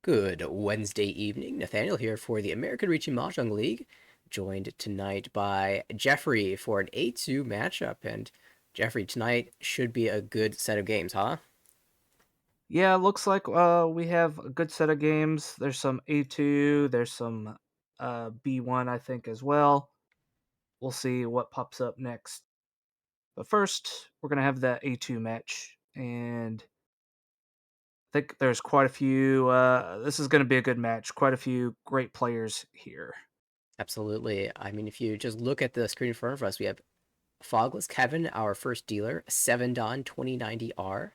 Good Wednesday evening. Nathaniel here for the American Reaching Mahjong League, joined tonight by Jeffrey for an A2 matchup. And Jeffrey, tonight should be a good set of games, huh? Yeah, looks like we have a good set of games. There's some A2, there's some B1 I think as well. We'll see what pops up next. But first, we're going to have that A2 match and I think there's quite a few this is going to be a good match. Quite a few great players here. Absolutely. I mean, if you just look at the screen in front of us, we have Fogless Kevin, our first dealer, 7 Don 2090R.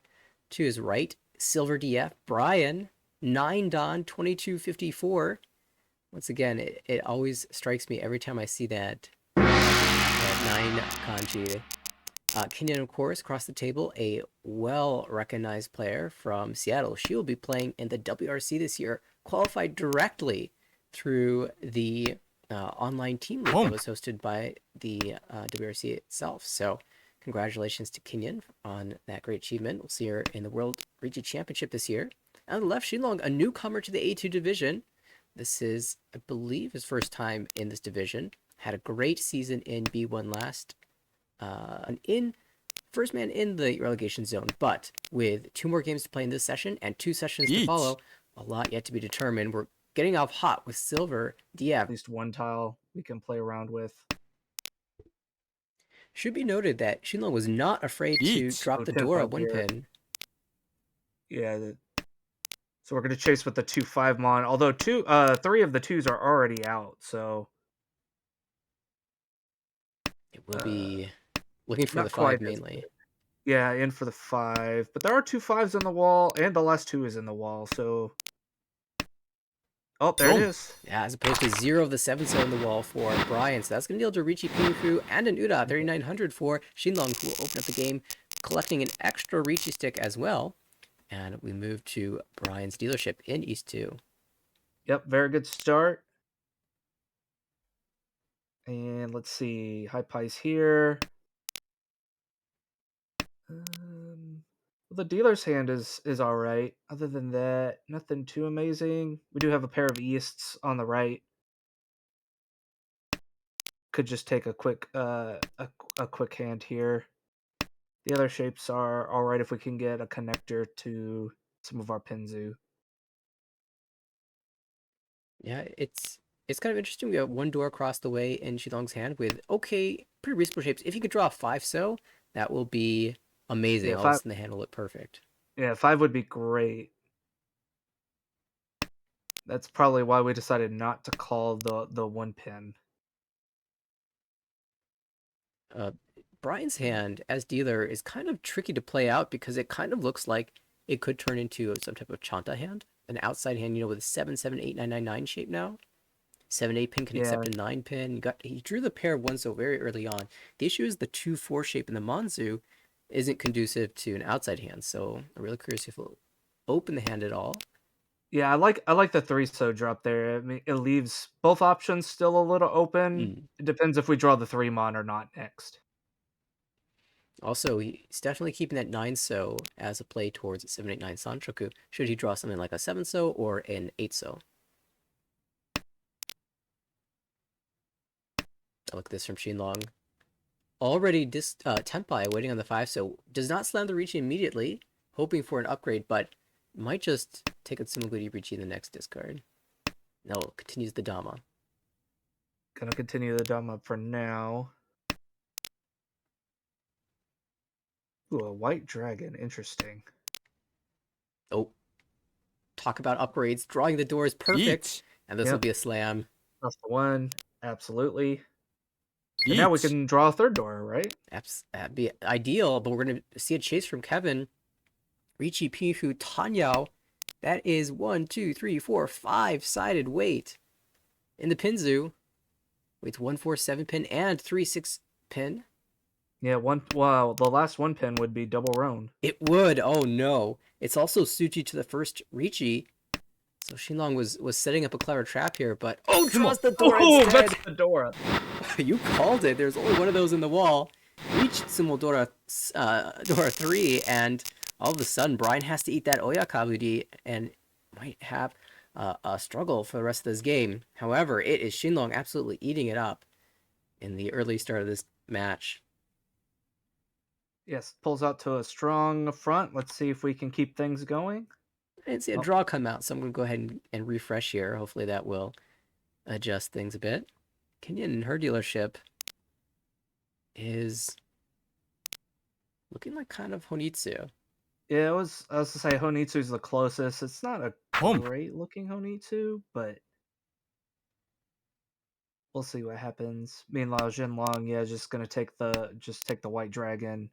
To his right, Silver DF, Brian, 9 Don 2254. Once again, it always strikes me every time I see that 9 kanji. Kenyon, of course, across the table, a well-recognized player from Seattle. She will be playing in the WRC this year, qualified directly through the online team league that was hosted by the WRC itself. So congratulations to Kenyon on that great achievement. We'll see her in the World Region Championship this year. On the left, Shinlong, a newcomer to the A2 division. This is, I believe, his first time in this division. Had a great season in B1 last in first man in the relegation zone, but with 2 more games to play in this session and 2 sessions to follow, a lot yet to be determined. We're getting off hot with Silver At DF. least one tile we can play around with. Should be noted that Shinlong was not afraid to drop So the 10 door 5 at one here. pin. Yeah, so we're going to chase with the 2-5 mon, although 3 of the 2s are already out, so It will uh be looking for the not 5 quite as mainly. good. Yeah, in for the 5. But there are 2 5s in the wall, and the last 2 is in the wall, so. Oh, there it is. Yeah, as opposed to 0 of the 7 so in the wall for Brian. So that's going to deal to Richie Pinufu and an Uda 3900 for Shinlong, who will open up the game, collecting an extra Richie stick as well. And we move to Brian's dealership in East 2. Yep, very good start. And let's see, high pies here. The dealer's hand is all right. Other than that, nothing too amazing. We do have a pair of easts on the right. Could just take a quick a quick hand here. The other shapes are all right if we can get a connector to some of our Pinzu. Yeah, it's kind of interesting. We have 1 door across the way in Shilong's hand with okay, pretty reasonable shapes. If you could draw a 5 so, that will be amazing. Yeah, All of a 5. sudden the hand will look perfect. Yeah, 5 would be great. That's probably why we decided not to call the 1 pin. Uh, Brian's hand as dealer is kind of tricky to play out because it kind of looks like it could turn into some type of Chanta hand, an outside hand, with a 7 7 8 9 9 9 shape now. 7 8 pin can Yeah, accept a 9 pin. He drew the pair of 1 so very early on. The issue is the 2 4 shape in the Manzu isn't conducive to an outside hand. So I'm really curious if it'll open the hand at all. yeah, I like the 3 so drop there. I mean, it leaves both options still a little open. Mm. It depends if we draw the 3 mon or not next. Also, he's definitely keeping that 9 so as a play towards 7 8 9 Sanchoku. Should he draw something like a 7 so or an 8 so? I look at this from Shinlong. Already Tenpai waiting on the 5 so does not slam the Richi immediately, hoping for an upgrade, but might just take a Sumoguri Richi in the next discard. No, continues the Dama. Gonna continue the dumb up for now. Ooh, a white dragon. Interesting. Oh, talk about upgrades. Drawing the door is perfect, and this will Yep, be a slam. that's the one. Absolutely. And now we can draw a third door, right? That'd be ideal, but we're going to see a chase from Kevin. Richi Pifu Tanyao. That is 1, 2, 3, 4, 5-sided weight. In the Pinzu, with 1 4 7 pin and 3 6 pin. Yeah, one. Wow, the last 1 pin would be double roan. It would. Oh no. It's also Suchi to the first Richi. So Shinlong was setting up a clever trap here, but draws the door Oh, instead. that's Fedora. You called it. There's only one of those in the wall. Reached Sumodora Dora 3, and all of a sudden Brian has to eat that Oyakabudi and might have a struggle for the rest of this game. However, it is Shinlong absolutely eating it up in the early start of this match. Yes, pulls out to a strong front. Let's see if we can keep things going. I didn't see a Oh, draw come out, so I'm going to go ahead and refresh here. Hopefully that will adjust things a bit. Kenyon and her dealership is looking like kind of Honitsu. yeah, I was to say Honitsu's the closest. It's not a Home. great looking Honitsu, but we'll see what happens. Meanwhile, Jinlong, yeah, just take the white dragon,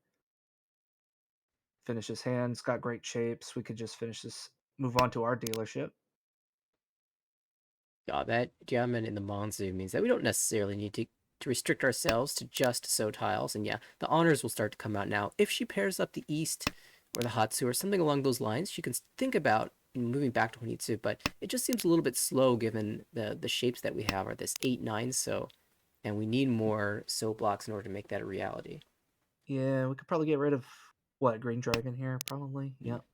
finish his hands, got great shapes. We could just finish this, move on to our dealership. Yeah, that diamond in the Monzu means that we don't necessarily need to restrict ourselves to just So tiles. And yeah, the honors will start to come out now. If she pairs up the East or the Hatsu or something along those lines, she can think about moving back to Honitsu, but it just seems a little bit slow given the shapes that we have are this 8-9 So, and we need more So blocks in order to make that a reality. Yeah, we could probably get rid of what green dragon here, probably. Mm. Yep.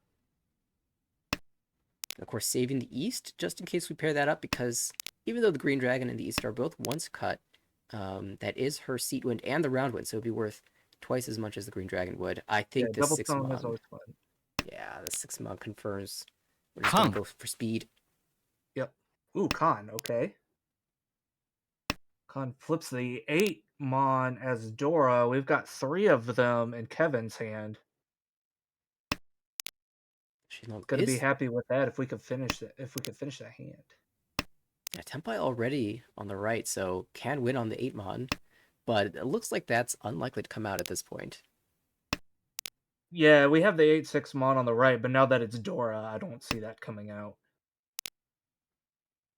Of course, saving the East just in case we pair that up because even though the Green Dragon and the East are both once cut, that is her seat wind and the round wind, so it'd be worth twice as much as the Green Dragon would. I Yeah, think the double six tone is mon, always fun. yeah, the 6 mon confirms. We're just gonna Kong. go for speed. Yep. Ooh, Khan. Okay. Khan flips the 8 Mon as Dora. We've got 3 of them in Kevin's hand. She's not Gonna be is happy with that if we could finish it. If we could finish that hand. yeah, Tempai already on the right, so can win on the 8 mon, but it looks like that's unlikely to come out at this point. Yeah, we have the 8/6 Mon on the right, but now that it's Dora, I don't see that coming out.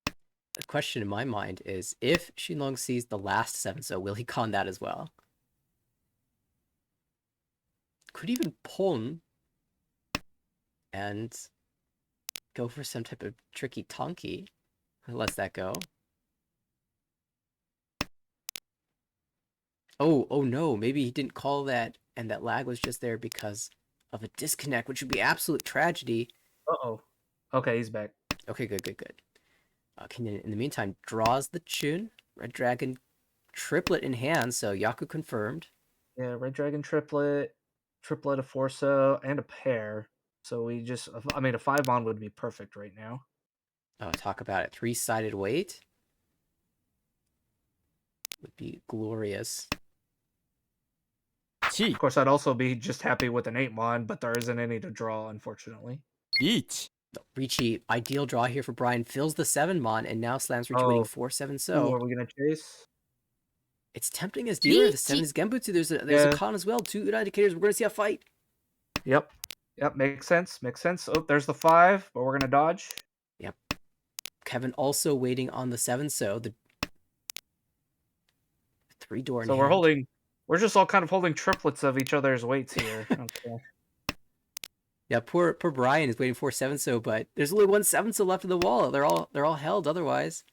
The question in my mind is if Shinlong sees the last 7 so will he con that as well? Could even Pon and go for some type of tricky tonky. Who lets that go? Oh no, maybe he didn't call that and that lag was just there because of a disconnect, which would be absolute tragedy. Uh-oh. Okay, he's back. Okay, good. Kenyon, in the meantime, draws the Chun. Red Dragon triplet in hand, so Yaku confirmed. Yeah, Red Dragon triplet, triplet of Forso, and a pair. So we just, I mean, a 5 Mon would be perfect right now. Oh, talk about it. 3-sided weight would be glorious. Chi. Of course, I'd also be just happy with an 8 Mon, but there isn't any to draw, unfortunately. Beach. Ricci, ideal draw here for Brian, fills the 7 mon and now slams Ricci winning Oh, 4-7 ooh, so. are we gonna chase? It's tempting as dealer. The 7 is Genbutsu. There's a Yeah. con as well. 2 Uda indicators. We're going to see a fight. Yep. Yep, makes sense. Makes sense. Oh, there's the 5, but we're gonna dodge. Yep. Kevin also waiting on the 7 so. The 3 door in So hand. we're just all kind of holding triplets of each other's weights here. Okay. Yeah, poor Brian is waiting for 7 so, but there's only one 7 so left of the wall. They're all held otherwise.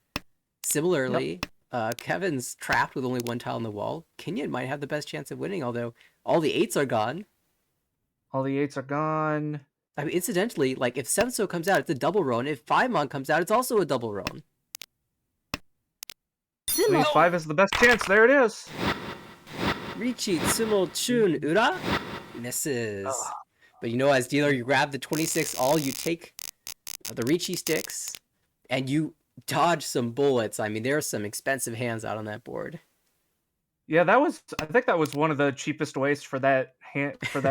Similarly, Kevin's trapped with only one tile on the wall. Kenyon might have the best chance of winning, although all the 8s are gone. All the 8s are gone. I mean, incidentally, like if 7 so comes out, it's a double roan. If 5 mon comes out, it's also a double roan. I mean, 5 is the best chance. There it is. Ricci, Tsumo, Chun, Ura? Misses. Ugh. But you know, as dealer, you grab the 26 all, you take the Ricci sticks, and you dodge some bullets. I mean, there are some expensive hands out on that board. Yeah, I think that was one of the cheapest ways for that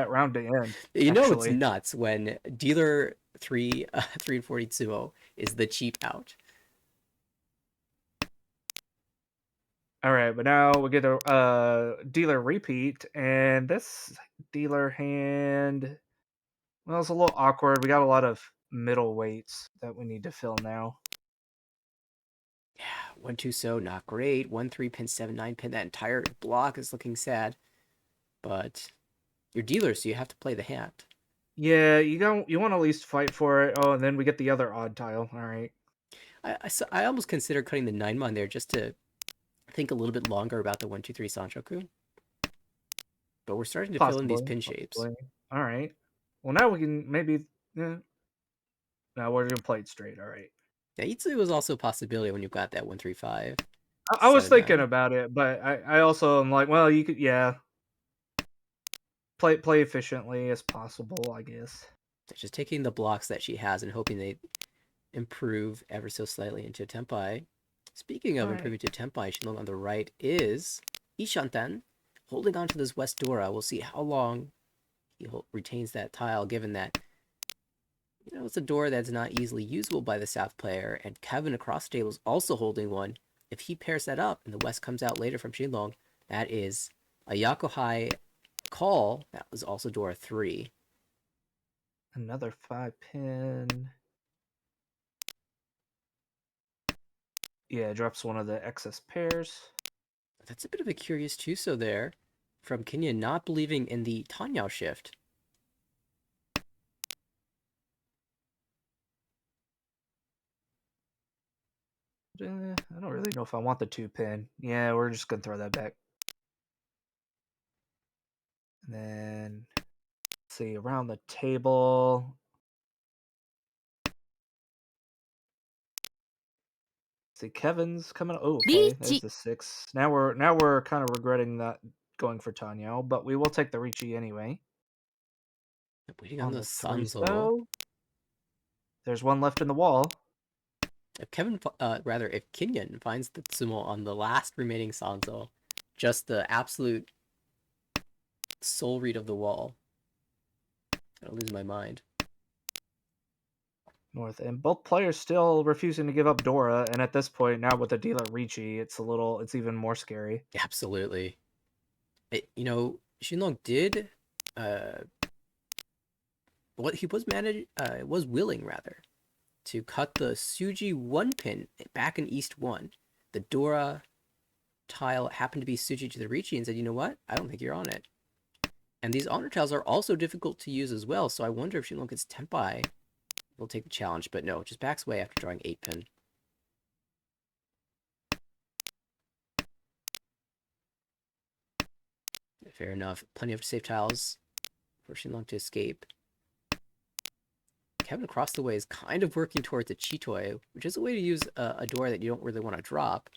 round to end. You know it's actually. nuts when dealer 3 and 40 Tsumo is the cheap out. All right, but now we get a dealer repeat, and this dealer hand, well, it's a little awkward. We got a lot of middle weights that we need to fill now. Yeah, 1-2 so, not great. 1-3 pin, 7-9 pin. That entire block is looking sad. But you're dealer, so you have to play the hand. Yeah, you want to at least fight for it. Oh, and then we get the other odd tile. All right. I almost consider cutting the 9 mon there just to think a little bit longer about the 1-2-3 Sanchoku. But we're starting to fill in these pin shapes. All right. Well, now we can maybe. Now we're gonna play it straight. All right. Yeah, Itsu was also a possibility when you've got that 135 I was 7 thinking 9. about it, but I also am like, well, you could, yeah, play efficiently as possible, I guess. Just taking the blocks that she has and hoping they improve ever so slightly into Tenpai. Speaking All of right. improving to Tenpai, Shinlong on the right is Ishanten holding on to this West Dora. We'll see how long he retains that tile, given that it's a door that's not easily usable by the South player, and Kevin across the table is also holding one. If he pairs that up and the West comes out later from Shinlong, that is a Yakuhai call. That was also Dora 3. Another 5-pin. Yeah, drops one of the excess pairs. That's a bit of a curious Chuso there from Kenyon not believing in the Tanyao shift. I don't really know if I want the 2-pin. Yeah, we're just gonna throw that back. And then see around the table. See, Kevin's coming. Oh, okay. There's the 6. Now we're kind of regretting that going for Tanya, but we will take the Ricci anyway. Waiting on On the the 3s Sanzo. though, there's one left in the wall. If Kenyon finds the Tsumo on the last remaining Sanzo, just the absolute soul read of the wall, I'll lose my mind. North, and both players still refusing to give up Dora. And at this point, now with the dealer Ricci, it's even more scary. Absolutely. Shinlong did uh what he was willing rather to cut the Suji 1 pin back in East 1. The Dora tile happened to be Suji to the Ricci and said, you know what? I don't think you're on it. And these honor tiles are also difficult to use as well, so I wonder if Shinlong gets Tenpai will take the challenge, but no, just backs away after drawing 8 pin. Fair enough. Plenty of safe tiles for Shinlong to escape. Kevin across the way is kind of working towards a Chitoi, which is a way to use a door that you don't really want to drop.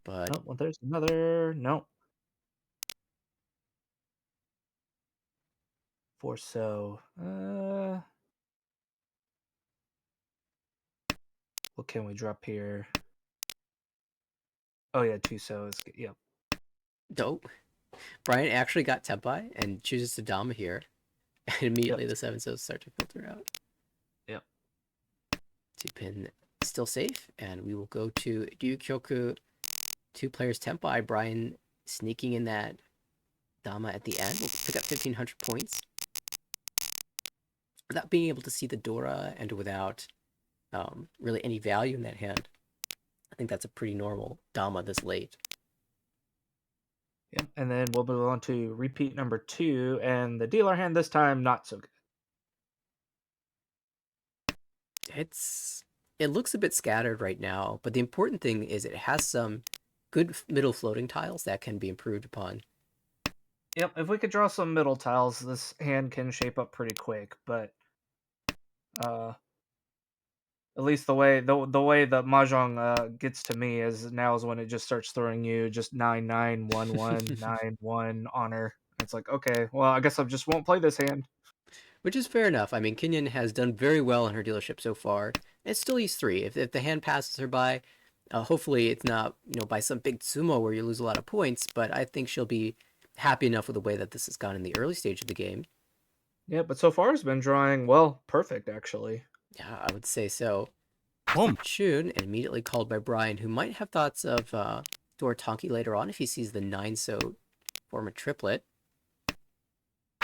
But Oh, well, there's another. No. For so. What can we drop here? Oh yeah, 2 so is yep. dope. Brian actually got Tenpai and chooses Sadama here. And Yep. immediately the 7-sos start to filter out. Yep. 2 pin still safe, and we will go to Ryukyoku. 2 players Tenpai. Brian sneaking in that Dama at the end will pick up 1,500 points without being able to see the Dora and without really any value in that hand. I think that's a pretty normal Dama this late. Yep. And then we'll move on to repeat number 2, and the dealer hand this time not so good. It looks a bit scattered right now, but the important thing is it has some good middle floating tiles that can be improved upon. Yep. If we could draw some middle tiles, this hand can shape up pretty quick. But at least the way that mahjong gets to me is when it just starts throwing you just 9-9-1-1 9-1 honor. It's like, okay, well, I guess I just won't play this hand. Which is fair enough. I mean, Kenyon has done very well in her dealership so far. It's still E3. If the hand passes her by, hopefully it's not by some big sumo where you lose a lot of points. But I think she'll be happy enough with the way that this has gone in the early stage of the game. Yeah, but so far it's been drawing well, perfect actually. Yeah, I would say so. Boom. Chun, and immediately called by Brian, who might have thoughts of Doratanki later on if he sees the 9-so form a triplet.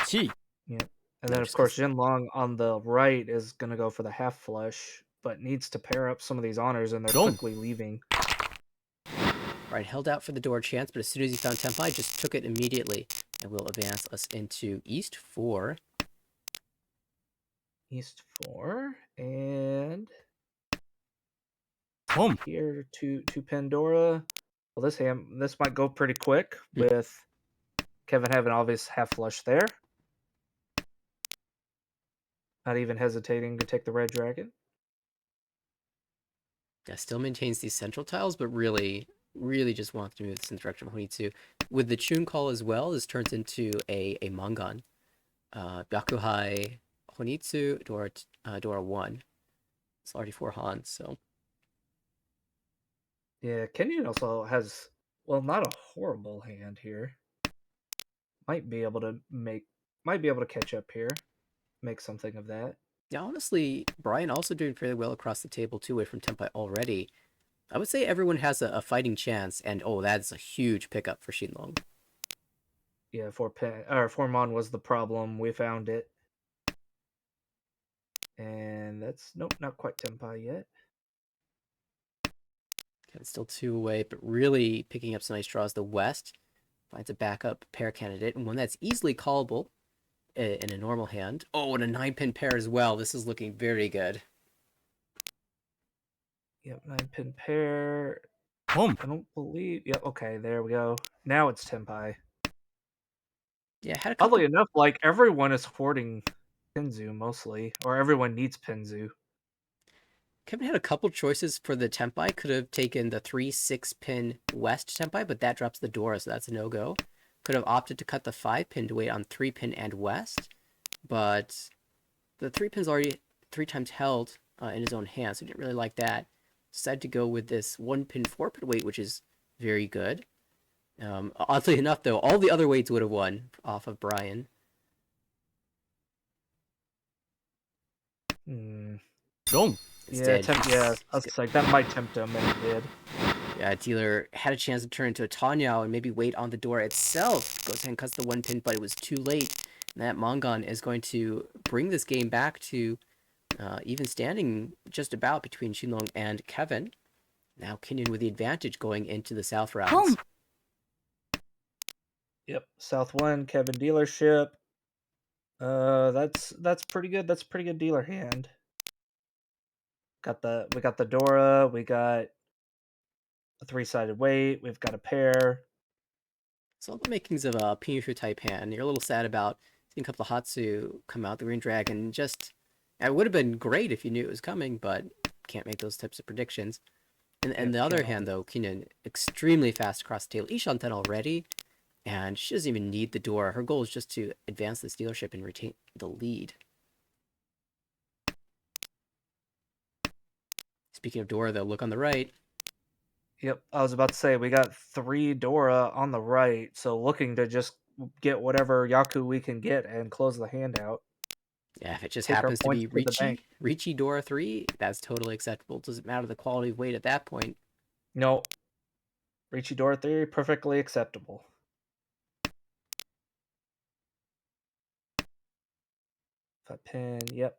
Yeah. And No, then of just course because Jin Long on the right is gonna go for the half flush, but needs to pair up some of these honors, and they're quickly leaving. Brian held out for the door chance, but as soon as he found Tenpai, just took it immediately and will advance us into East 4. East 4, and here to Pandora. Well, this might go pretty quick with Kevin having obvious half flush there. Not even hesitating to take the red dragon. Yeah, still maintains these central tiles, but really, really just wants to move this in the direction of Honitsu. With the Chun call as well, this turns into a Mangan. Byakuhai, Honitsu, Dora 1. It's already 4 Han, so Yeah, Kenyon also has, well, not a horrible hand here. Might be able to make, might be able to catch up here, make something of that. yeah, honestly, Brian also doing fairly well across the table too, away from Tenpai already. I would say everyone has a fighting chance, and oh, that's a huge pickup for Shinlong. Yeah, four mon was the problem. We found it, and that's nope, not quite Tenpai yet. Okay, it's still 2 away, but really picking up some nice draws. The West finds a backup pair candidate, and one that's easily callable in a normal hand. Oh, and a 9-pin pair as well. This is looking very good. Yep, 9-pin pair. Boom. I don't believe. Yep. Okay, there we go. Now it's Tenpai. Yeah, had a Oddly couple. enough, like everyone is hoarding Pinzu mostly, or everyone needs Pinzu. Kevin had a couple choices for the Tempai. Could have taken the 3-6-pin West Tempai, but that drops the Dora, so that's a no-go. Could have opted to cut the 5-pin to wait on 3-pin and West, but the 3-pin's already 3 times held in his own hand, so he didn't really like that. Decided to go with this 1-pin 4-pin wait, which is very good. Oddly enough, though, all the other weights would have won off of Brian. Hmm. Boom. Yeah, Instead, yeah. I was like that might tempt him, and it did. yeah, dealer had a chance to turn into a Tanyao and maybe wait on the door itself. Goes ahead and cuts the 1-pin, but it was too late. And that Mongon is going to bring this game back to even standing just about between Shinlong and Kevin. Now Kenyon with the advantage going into the South rounds. Boom. Yep, South One, Kevin dealership. That's pretty good. That's a pretty good dealer hand. We got the Dora. We got a 3-sided weight. We've got a pair. So all the makings of a Pinyu type hand. You're a little sad about seeing a couple of Hatsu come out, the Green Dragon. Just, it would have been great if you knew it was coming, but can't make those types of predictions. And Yep, the other can't hand, hold though, Kenyon extremely fast across the table. Ishan 10 already, and she doesn't even need the door. Her goal is just to advance this dealership and retain the lead. Speaking of Dora, though, look on the right. Yep, I was about to say we got 3 Dora on the right, so looking to just get whatever Yaku we can get and close the hand out. Yeah, if it just Take our happens to points be to the bank. Ricci Dora 3, that's totally acceptable. Doesn't matter the quality of weight at that point. No, Richie Dora theory, perfectly acceptable. 5-pin, yep.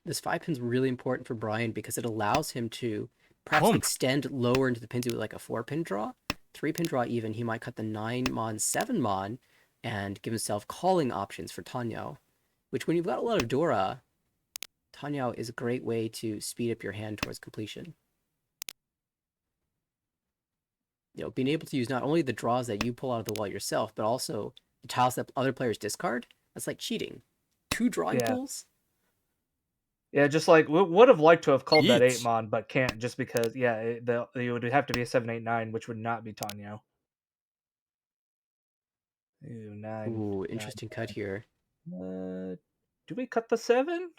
This 5-pin's really important for Brian because it allows him to perhaps Boom. extend lower into the pins with like a 4-pin draw. 3-pin draw even, he might cut the 9-mon, 7-mon, and give himself calling options for Tanyao. Which, when you've got a lot of Dora, Tanyao is a great way to speed up your hand towards completion. You know, being able to use not only the draws that you pull out of the wall yourself, but also the tiles that other players discard, that's like cheating. 2 drawing Yeah. pools? Yeah, just like we would have liked to have called that Yeet. 8-mon, but can't just because, yeah, it would have to be a 7-8-9, which would not be Tanyo. Ooh, 9. Ooh, 9. interesting cut here. Do we cut the 7?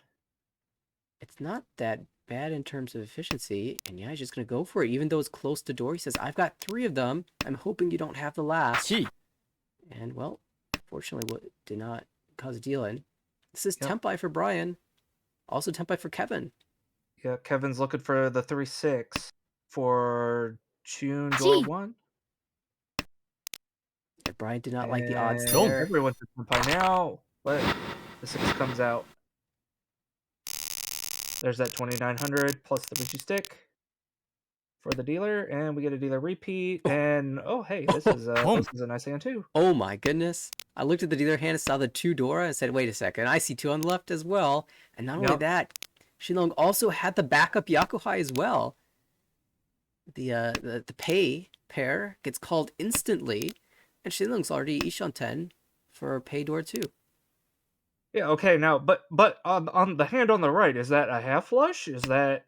It's not that bad in terms of efficiency, and yeah, he's just gonna go for it, even though it's close to door. He says, "I've got 3 of them. I'm hoping you don't have the last." Chi. And well, fortunately, what did not cause a deal in. This is Yep. Tempai for Brian, also Tempai for Kevin. Yeah, Kevin's looking for the 3-6 for June Door 1. And Brian did not like the odds And Boom. there. everyone's a Senpai now, but the 6 comes out. There's that 2,900 plus the Richie stick for the dealer, and we get a dealer repeat. And oh, hey, this is Boom. a nice hand too. Oh my goodness. I looked at the dealer hand and saw the 2 Dora and said, wait a second, I see 2 on the left as well. And not only Yep. that, Shinlong also had the backup Yakuhai as well. The pay pair gets called instantly, and Shinlong's already Ishan 10 for pay door 2. Yeah, okay, now, but on the hand on the right, is that a half flush? Is that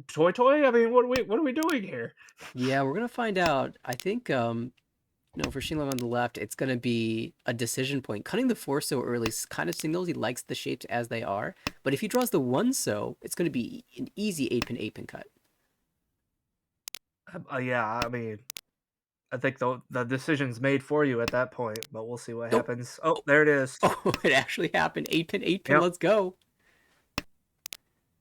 toy toy? I mean, what are we doing here? Yeah, we're gonna find out. I think no, for Shinlong on the left, it's gonna be a decision point. Cutting the four so early kind of signals he likes the shapes as they are. But if he draws the one so, it's gonna be an easy eight pin cut. Yeah, I mean, I think the decision's made for you at that point, but we'll see what Nope. happens. Oh, Oh, there it is. oh, it actually happened. Eight pin. Yep. Let's go.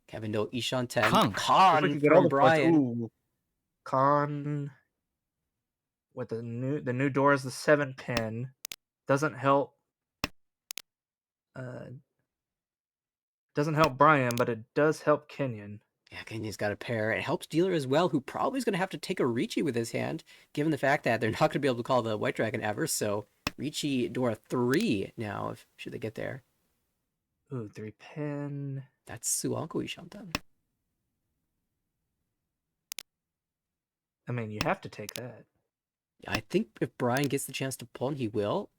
Kevin No Ishan 10. Kong. If we Con could get all from the points. Brian. Ooh, con with the new door is the 7 pin. Doesn't help. Uh, doesn't help Brian, but it does help Kenyon. Yeah, Kenya's got a pair. It helps Dealer as well, who probably is going to have to take a Ricci with his hand, given the fact that they're not going to be able to call the White Dragon ever. So Ricci Dora 3 now, if should they get there. Ooh, 3 pin. That's Suanko Ishantan. I mean, you have to take that. I think if Brian gets the chance to pull, and he will.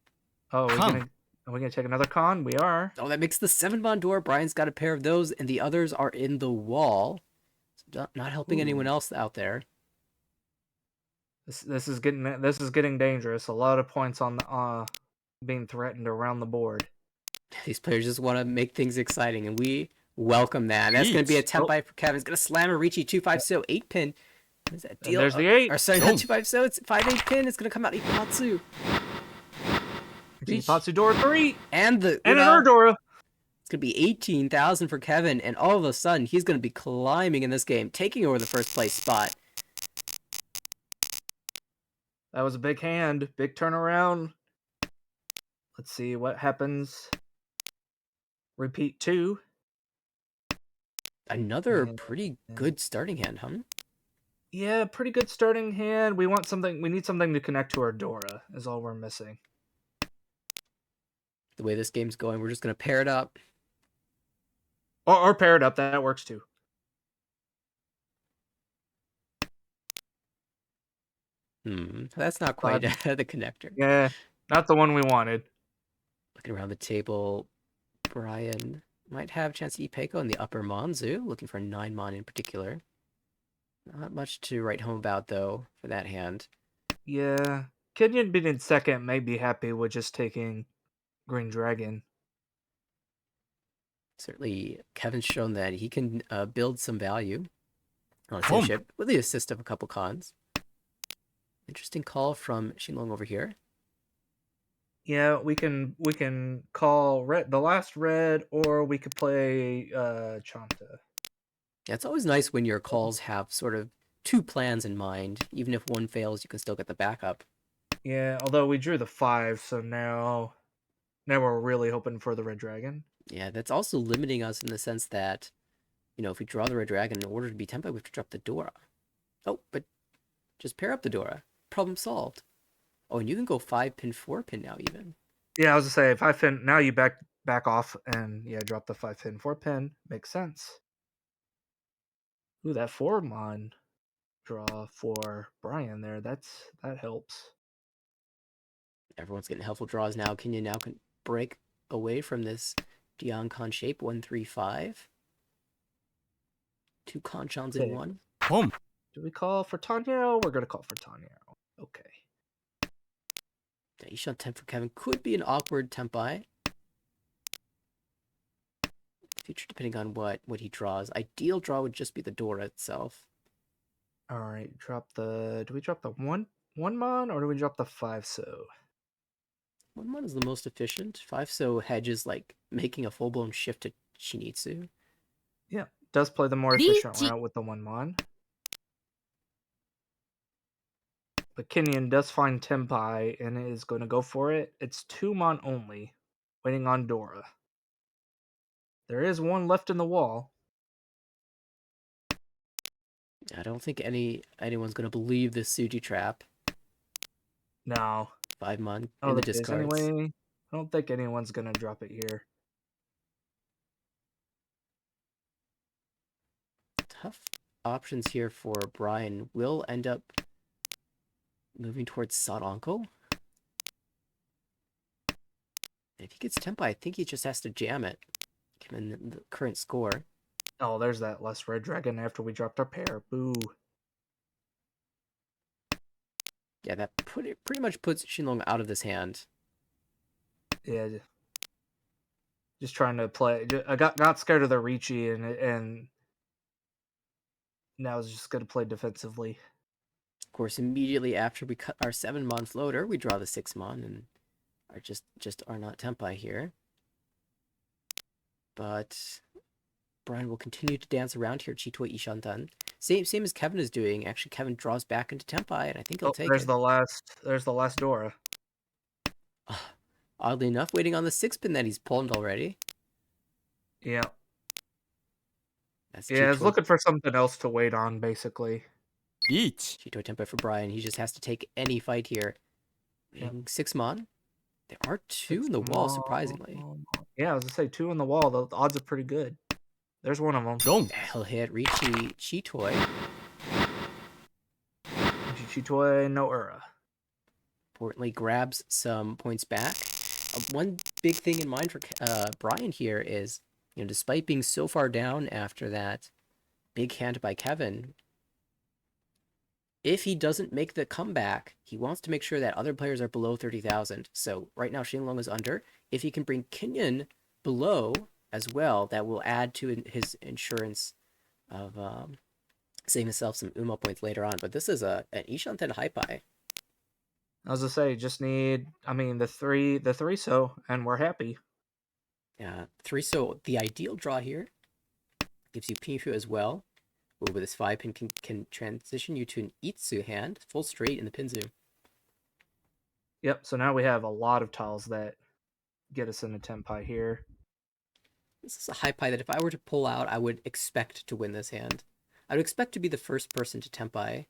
Oh, Con. are we gonna take another con? We are. Oh, that makes the 7 Bond door. Brian's got a pair of those, and the others are in the wall. So not helping anyone Ooh. else out there. This is getting dangerous. A lot of points on the being threatened around the board. These players just want to make things exciting, and we welcome that. And that's going to be a Jeez. 10 Oh. by for Kevin. He's going to slam a Ricci 2-5 so 8 pin. What is that And deal? there's the 8. Or sorry, Boom. not 2-5 so it's 5-8 pin. It's going to come out Ipatsu. Patsu door 3 And the and an Una. Urdora. It's going to be 18,000 for Kevin, and all of a sudden he's going to be climbing in this game, taking over the first place spot. That was a big hand, big turnaround. Let's see what happens. Repeat 2. Another And- pretty good starting hand, huh? Yeah, pretty good starting hand. We need something to connect to our Dora. Is all we're missing. The way this game's going, we're just going to pair it up. Or pair it up. That works too. That's not quite the connector. Yeah, not the one we wanted. Looking around the table, Brian might have a chance to eat Peiko in the upper Monzu, looking for 9 Mon in particular. Not much to write home about, though, for that hand. Yeah, Kenyon being in second may be happy with just taking Green Dragon. Certainly, Kevin's shown that he can build some value on a Boom. safe ship with the assist of a couple cons. Interesting call from Xinlong over here. Yeah, we can call red the last red, or we could play Chanta. Yeah, it's always nice when your calls have sort of 2 plans in mind. Even if one fails, you can still get the backup. Yeah, although we drew the 5, so now we're really hoping for the Red Dragon. Yeah, that's also limiting us in the sense that, if we draw the Red Dragon, in order to be tempo, we have to drop the Dora. Oh, but just pair up the Dora. Problem solved. Oh, and you can go 5 pin, 4 pin now even. Yeah, I was to say 5 pin. Now you back off and drop the 5 pin 4 pin. Makes sense. Ooh, that 4 mon draw for Brian there. That helps. Everyone's getting helpful draws now. Kenya now can break away from this Dion Con shape. 1-3-5. 2 Conchons in Okay. one. Boom. Do we call for Tanya? We're gonna call for Tanya. Okay. The Ishan 10 for Kevin could be an awkward tempai. Future depending on what he draws. Ideal draw would just be the Dora itself. All right. Do we drop the one mon, or do we drop the 5 so? 1 is the most efficient. 5 so hedges like making a full blown shift to Shinitsu. Yeah, does play the more efficient route with the 1 mon. But Kenyon does find Tempai and is going to go for it. It's 2 mon only, waiting on Dora. There is one left in the wall. I don't think anyone's gonna believe this Suji trap. No. 5 mon I in don't the think it is discards. anyway. I don't think anyone's going to drop it here. Tough options here for Brian. Will end up moving towards Sadonko. If he gets tempo, I think he just has to jam it, given the current score. Oh, there's that last red dragon after we dropped our pair. Boo. Yeah, that pretty much puts Shinlong out of this hand. Yeah, just trying to play. I got scared of the Ricci and now I was just gonna play defensively. Of course, immediately after we cut our 7-mon floater, we draw the 6-mon and are just are not tempi here. But Brian will continue to dance around here, Chitoi Ishantan. Same as Kevin is doing. Actually, Kevin draws back into tempi, and I think he'll Oh, take it. there's the last Dora. Oddly enough, waiting on the 6-pin that he's pulled already. Yeah. That's Yeah, I was Chitoi looking for something else to wait on, basically. Chitoi tempi for Brian. He just has to take any fight here. Yep. Waiting 6-mon. There are 2 Six in the wall, more. surprisingly. Yeah, I was gonna say 2 on the wall. The odds are pretty good. There's one of them. He'll hit Ricci Chitoi. Chitoy no Ura. Importantly, grabs some points back. One big thing in mind for Brian here is, despite being so far down after that big hand by Kevin, if he doesn't make the comeback, he wants to make sure that other players are below 30,000. So right now, Shane Long is under. If he can bring Kenyon below as well, that will add to his insurance of saving himself some UMA points later on. But this is an Ishanten Haipai. I was gonna say, just need, the three so, and we're happy. 3, so the ideal draw here gives you Pinfu as well. With this 5-pin can transition you to an Itsu hand, full straight in the Pinzu. Yep, so now we have a lot of tiles that get us into Tenpai here. This is a Haipai that if I were to pull out, I would expect to win this hand. I would expect to be the first person to Tempai.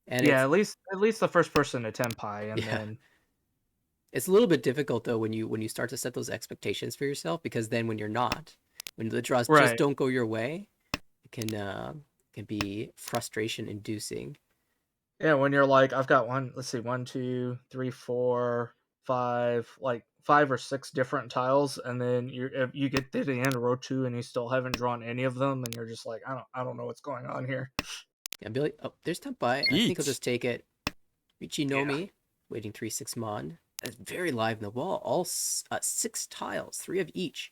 And Yeah, it's at least the first person to Tenpai, and yeah. then It's a little bit difficult though when you start to set those expectations for yourself, because then when you're not, when the draws just right. don't go your way, it can be frustration inducing. Yeah, when you're like, I've got let's see, 1, 2, 3, 4, 5, like 5 or 6 different tiles, and then if you get to the end of row 2 and you still haven't drawn any of them, and you're just like, I don't know what's going on here. Yeah, be like, oh, there's Tempai. I think I'll just take it. Yeah. Michinomi, waiting 3-6 mon. That's very live in the wall. All 6 tiles, 3 of each.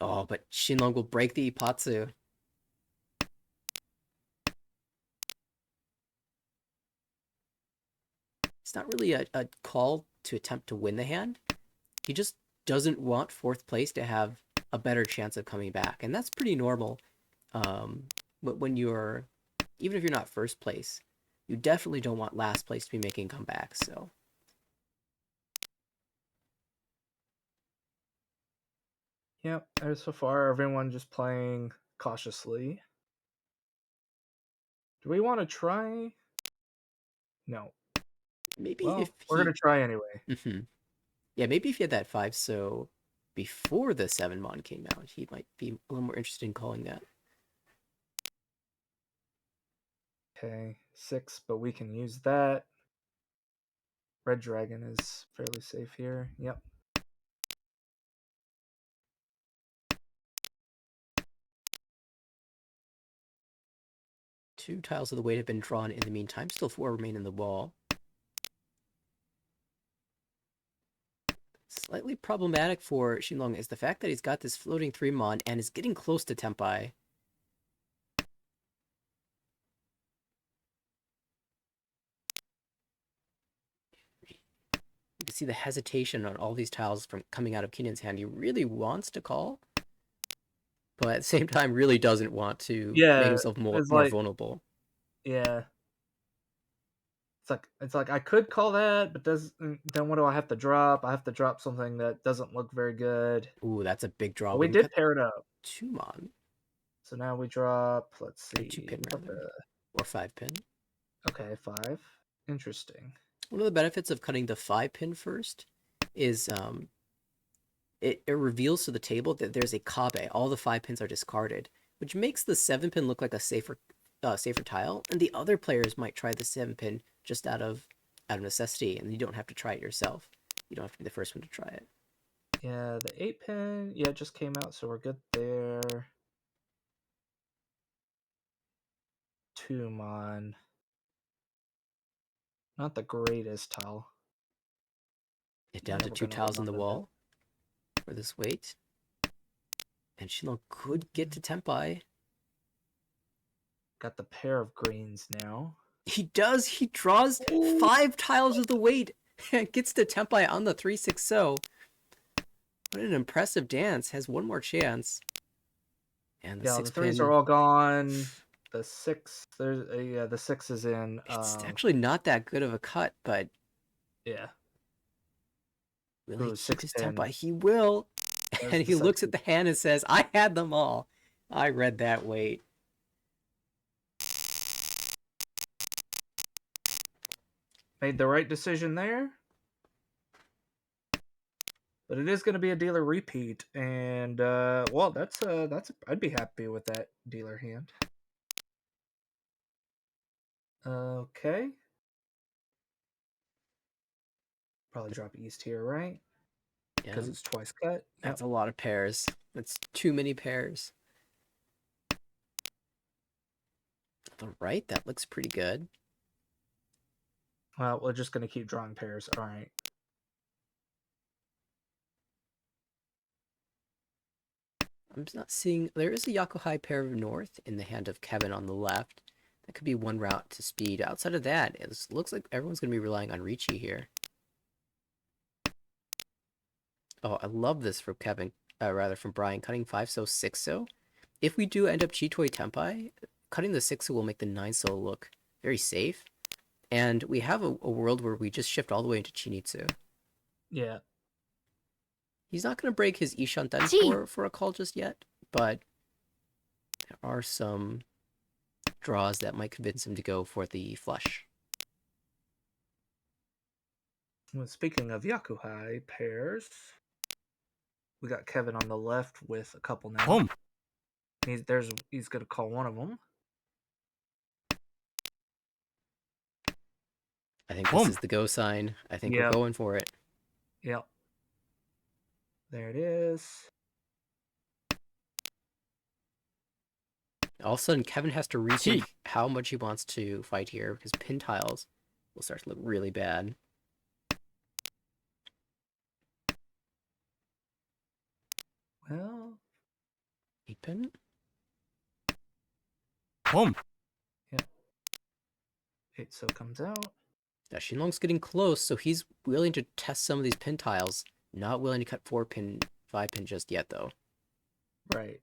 Oh, but Shinlong will break the Ipatsu. It's not really a call to attempt to win the hand. He just doesn't want 4th place to have a better chance of coming back. And that's pretty normal. But when you're, even if you're not 1st place, you definitely don't want last place to be making comebacks. So Yep. So far, everyone just playing cautiously. Do we want to try? No. maybe Well, if we're gonna he, try anyway. yeah, maybe if he had that 5, so before the 7-mon came out, he might be a little more interested in calling that. Okay, 6, but we can use that. Red Dragon is fairly safe here. Yep. Two tiles of the weight have been drawn in the meantime. Still 4 remain in the wall. Slightly problematic for Shinlong is the fact that he's got this floating 3-mon and is getting close to Tempai. You can see the hesitation on all these tiles from coming out of Kenyon's hand. He really wants to call, but at the same time really doesn't want to make Yeah, himself it's more like, vulnerable. yeah. It's like I could call that, but then what do I have to drop? I have to drop something that doesn't look very good. Ooh, that's a big draw. But we We've did got pair it up. 2-mon, So now we drop, let's or see. 2-pin rather, or 5-pin. Okay, 5. Interesting. One of the benefits of cutting the 5-pin first is it reveals to the table that there's a Kabe. All the 5 pins are discarded, which makes the 7-pin look like a safer tile, and the other players might try the 7-pin just out of out of necessity, and you don't have to try it yourself. You don't have to be the first one to try it. Yeah, the 8-pin, yeah, it just came out, so we're good there. 2-mon. Not the greatest tile. Down to Never 2 gonna tiles in the remember that. wall for this weight. And Shinlong could get to Tempai. Got the pair of greens now. He does. He draws Ooh. 5 tiles of the weight and gets to Tempai on the 3-6. What an impressive dance. Has one more chance. And the Yeah, 6 the threes pin. are all gone. The 6, there's yeah, the 6 is in. It's actually not that good of a cut, but Yeah. will he Ooh, keep 6 his pin. Tempai? He will. There's And the he looks at 7. the hand and says, I had them all. I read that weight. Made the right decision there. But it is going to be a dealer repeat, and well, that's I'd be happy with that dealer hand. Okay. Probably drop east here, right? Yeah, Because it's twice cut. that's Yep. a lot of pairs. That's too many pairs. The right, that looks pretty good. Well, we're just going to keep drawing pairs. All right. I'm not seeing. There is a Yakuhai pair of north in the hand of Kevin on the left. That could be one route to speed. Outside of that, it looks like everyone's going to be relying on Ricci here. Oh, I love this from Kevin. Rather from Brian, cutting 5-so, 6-so. If we do end up Chitoi Tempai, cutting the 6-so will make the 9-so look very safe. And we have a world where we just shift all the way into Chinitsu. Yeah. He's not going to break his Ishanten for a call just yet, but there are some draws that might convince him to go for the flush. Well, speaking of Yakuhai pairs, we got Kevin on the left with a couple now. He's going to call one of them. I think this is the go sign. I think we're Yep. going for it. Yep. There it is. All of a sudden, Kevin has to rethink how much he wants to fight here because pin tiles will start to look really bad. Well, 8 pin? yep. 8-so comes out. Now, Shinlong's getting close, so he's willing to test some of these pin tiles. Not willing to cut 4 pin, 5 pin just yet, though. Right.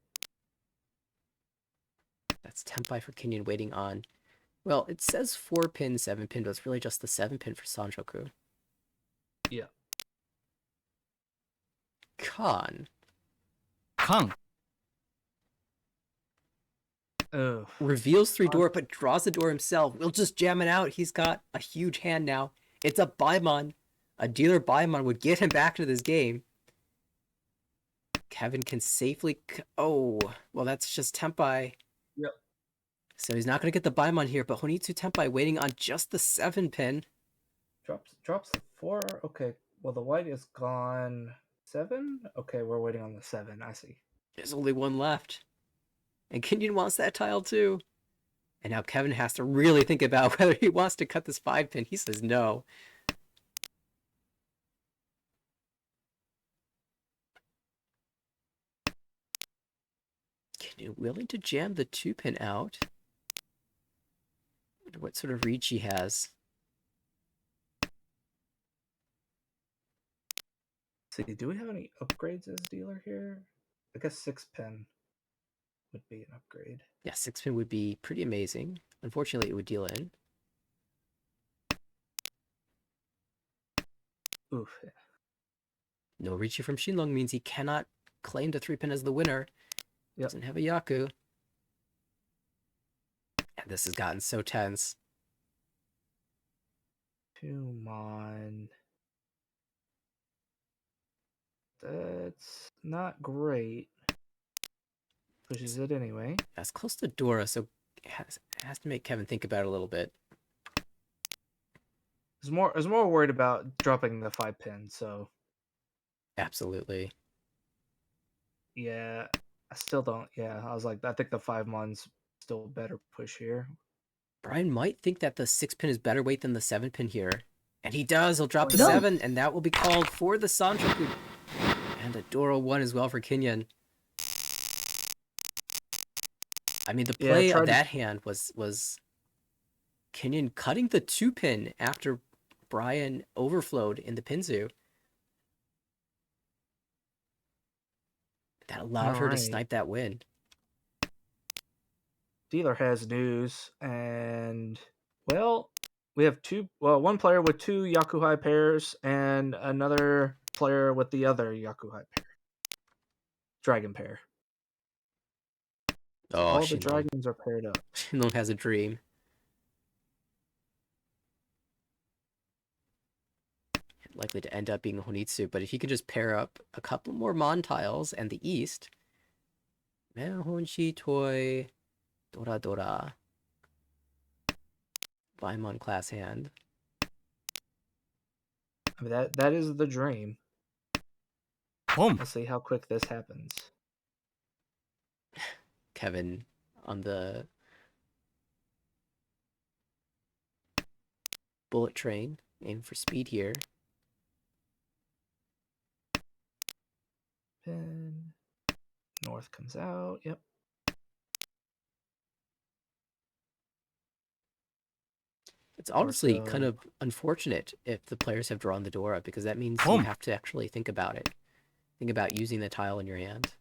That's Tempai for Kenyon waiting on. Well, it says 4 pin, 7 pin, but it's really just the 7 pin for Sanchoku. Yeah. Khan. Oh. Reveals 3 door, but draws the door himself. We'll just jam it out. He's got a huge hand now. It's a Baimon. A dealer Baimon would get him back to this game. Kevin can safely... Oh, well, that's just Tempai. Yep. So he's not going to get the Baimon here, but Honitsu Tempai waiting on just the 7 pin. Drops the 4. Okay. Well, the white is gone. 7? Okay, we're waiting on the 7. I see. There's only one left. And Kenyon wants that tile too. And now Kevin has to really think about whether he wants to cut this 5 pin. He says no. Kenyon willing to jam the 2 pin out. I wonder what sort of reach he has. See, do we have any upgrades as dealer here? I guess 6 pin would be an upgrade. Yeah, 6 pin would be pretty amazing. Unfortunately, it would deal in. Oof. No Ricci from Shinlong means he cannot claim the 3 pin as the winner. Yep. Doesn't have a Yaku. And this has gotten so tense. 2-mon. That's not great. Pushes it anyway. That's close to Dora, so it has to make Kevin think about it a little bit. I was more worried about dropping the 5 pin. So Absolutely. yeah, I still don't. Yeah, I was like, I think the 5 mon's still a better push here. Brian might think that the 6 pin is better weight than the 7 pin here. And he does. He'll drop Oh, the no. 7, and that will be called for the Sanchoku. And a Doro 1 as well for Kenyon. I mean, the Yeah, I play of tried to. that hand was Kenyon cutting the 2 pin after Brian overflowed in the Pinzu. That allowed All her to right. snipe that win. Dealer has news, and well, we have two. Well, one player with two Yakuhai pairs, and another player with the other Yakuhai pair, dragon pair. So Oh, all the Shinlong. dragons are paired up. Shinlong has a dream. Likely to end up being Honitsu, but if he can just pair up a couple more Mon tiles and the East, Honshi Toy Dora Dora Vaimon class hand. I mean, that is the dream. Boom. Let's see how quick this happens. Kevin on the bullet train. Aim for speed here. Pin. North comes out. Yep. It's Or honestly kind so. of unfortunate if the players have drawn the Dora, because that means you Boom. have to actually think about it. Think about using the tile in your hand.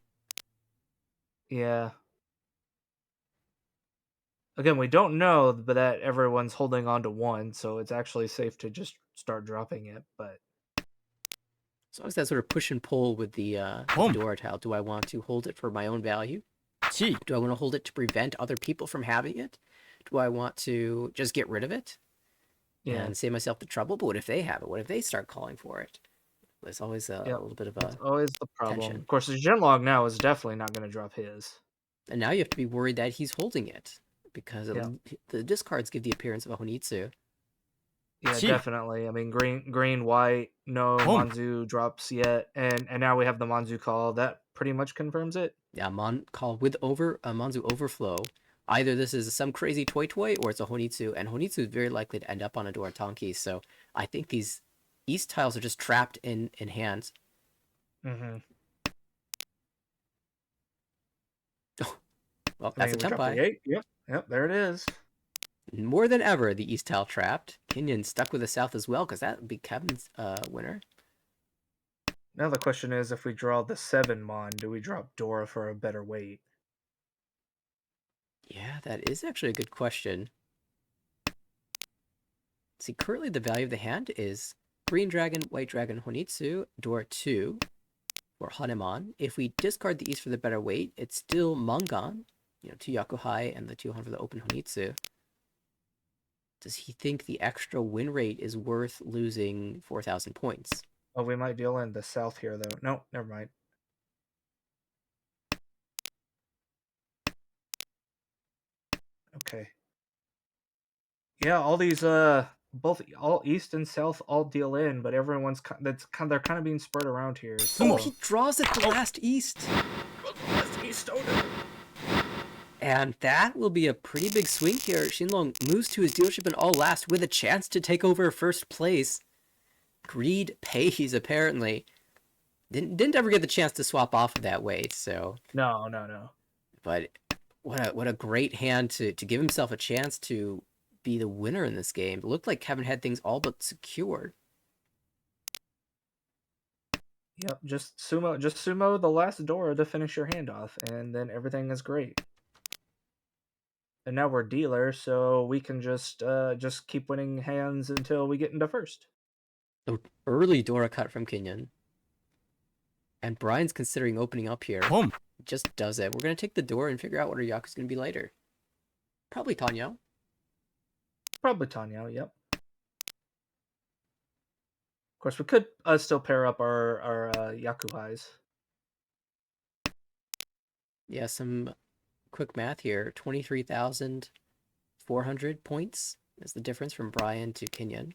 Yeah. Again, we don't know, but that everyone's holding on to one, so it's actually safe to just start dropping it. But As long as that sort of push and pull with the Boom. Dora tile, do I want to hold it for my own value? Chi. Do I want to hold it to prevent other people from having it? Do I want to just get rid of it yeah, and save myself the trouble? But what if they have it? What if they start calling for it? There's always a yep. little bit of That's a always the problem. tension. Of course, the Genlog now is definitely not going to drop his. And now you have to be worried that he's holding it because Yeah, the discards give the appearance of a Honitsu. yeah, Chi. definitely. I mean, green, white, no Boom. Manzu drops yet, and now we have the Manzu call. That pretty much confirms it. Yeah, Mon call with Monzu overflow. Either this is some crazy toy toy or it's a Honitsu, and Honitsu is very likely to end up on a Doratanki. So I think these East tiles are just trapped in hands. Mm-hmm. Well, I that's a mean, we dropped Tempai. the 8. Yep, there it is. More than ever, the East tile trapped. Kenyon stuck with the South as well, because that would be Kevin's winner. Now the question is, if we draw the 7 Mon, do we drop Dora for a better weight? Yeah, that is actually a good question. See, currently the value of the hand is Green Dragon, White Dragon, Honitsu, Dora 2 for Hanuman. If we discard the East for the better weight, it's still Mangan, 2 Yakuhai and the 2 Han for the open Honitsu. Does he think the extra win rate is worth losing 4,000 points? Oh, we might deal in the South here, though. No, never mind. Okay. Yeah, all these both all East and South all deal in, but everyone's they're kind of being spread around here. So Oh, he draws at the last East. East owner. And that will be a pretty big swing here. Shinlong moves to his dealership in all last with a chance to take over first place. Greed pays, apparently. Didn't ever get the chance to swap off of that weight, so. No. But what a great hand to give himself a chance to be the winner in this game. It looked like Kevin had things all but secured. Yep, just sumo the last Dora to finish your hand off, and then everything is great. And now we're dealer, so we can just keep winning hands until we get into first. The early Dora cut from Kenyon. And Brian's considering opening up here. Boom. Just does it. We're going to take the door and figure out what our Yaku's going to be later. Probably Tanyo. Probably Tanya, yep. Of course, we could still pair up our Yakuhais. Yeah, some quick math here. 23,400 points is the difference from Brian to Kenyon.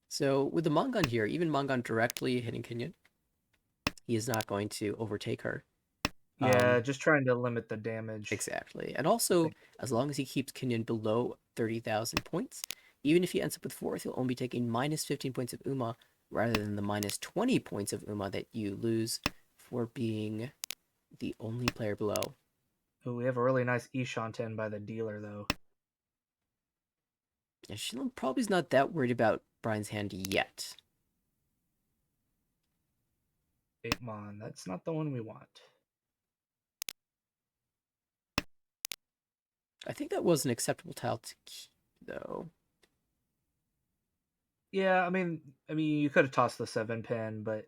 So with the Mongon here, even Mongon directly hitting Kenyon, he is not going to overtake her. Yeah, just trying to limit the damage. Exactly. And also, as long as he keeps Kenyon below 30,000 points, even if he ends up with fourth, he'll only be taking minus 15 points of Uma rather than the minus 20 points of Uma that you lose for being the only player below. Ooh, we have a really nice Ishanten by the dealer, though. And Shilin probably is not that worried about Brian's hand yet. 8 Mon. That's not the one we want. I think that was an acceptable tile to keep, though. Yeah, I mean, you could have tossed the 7 pin, but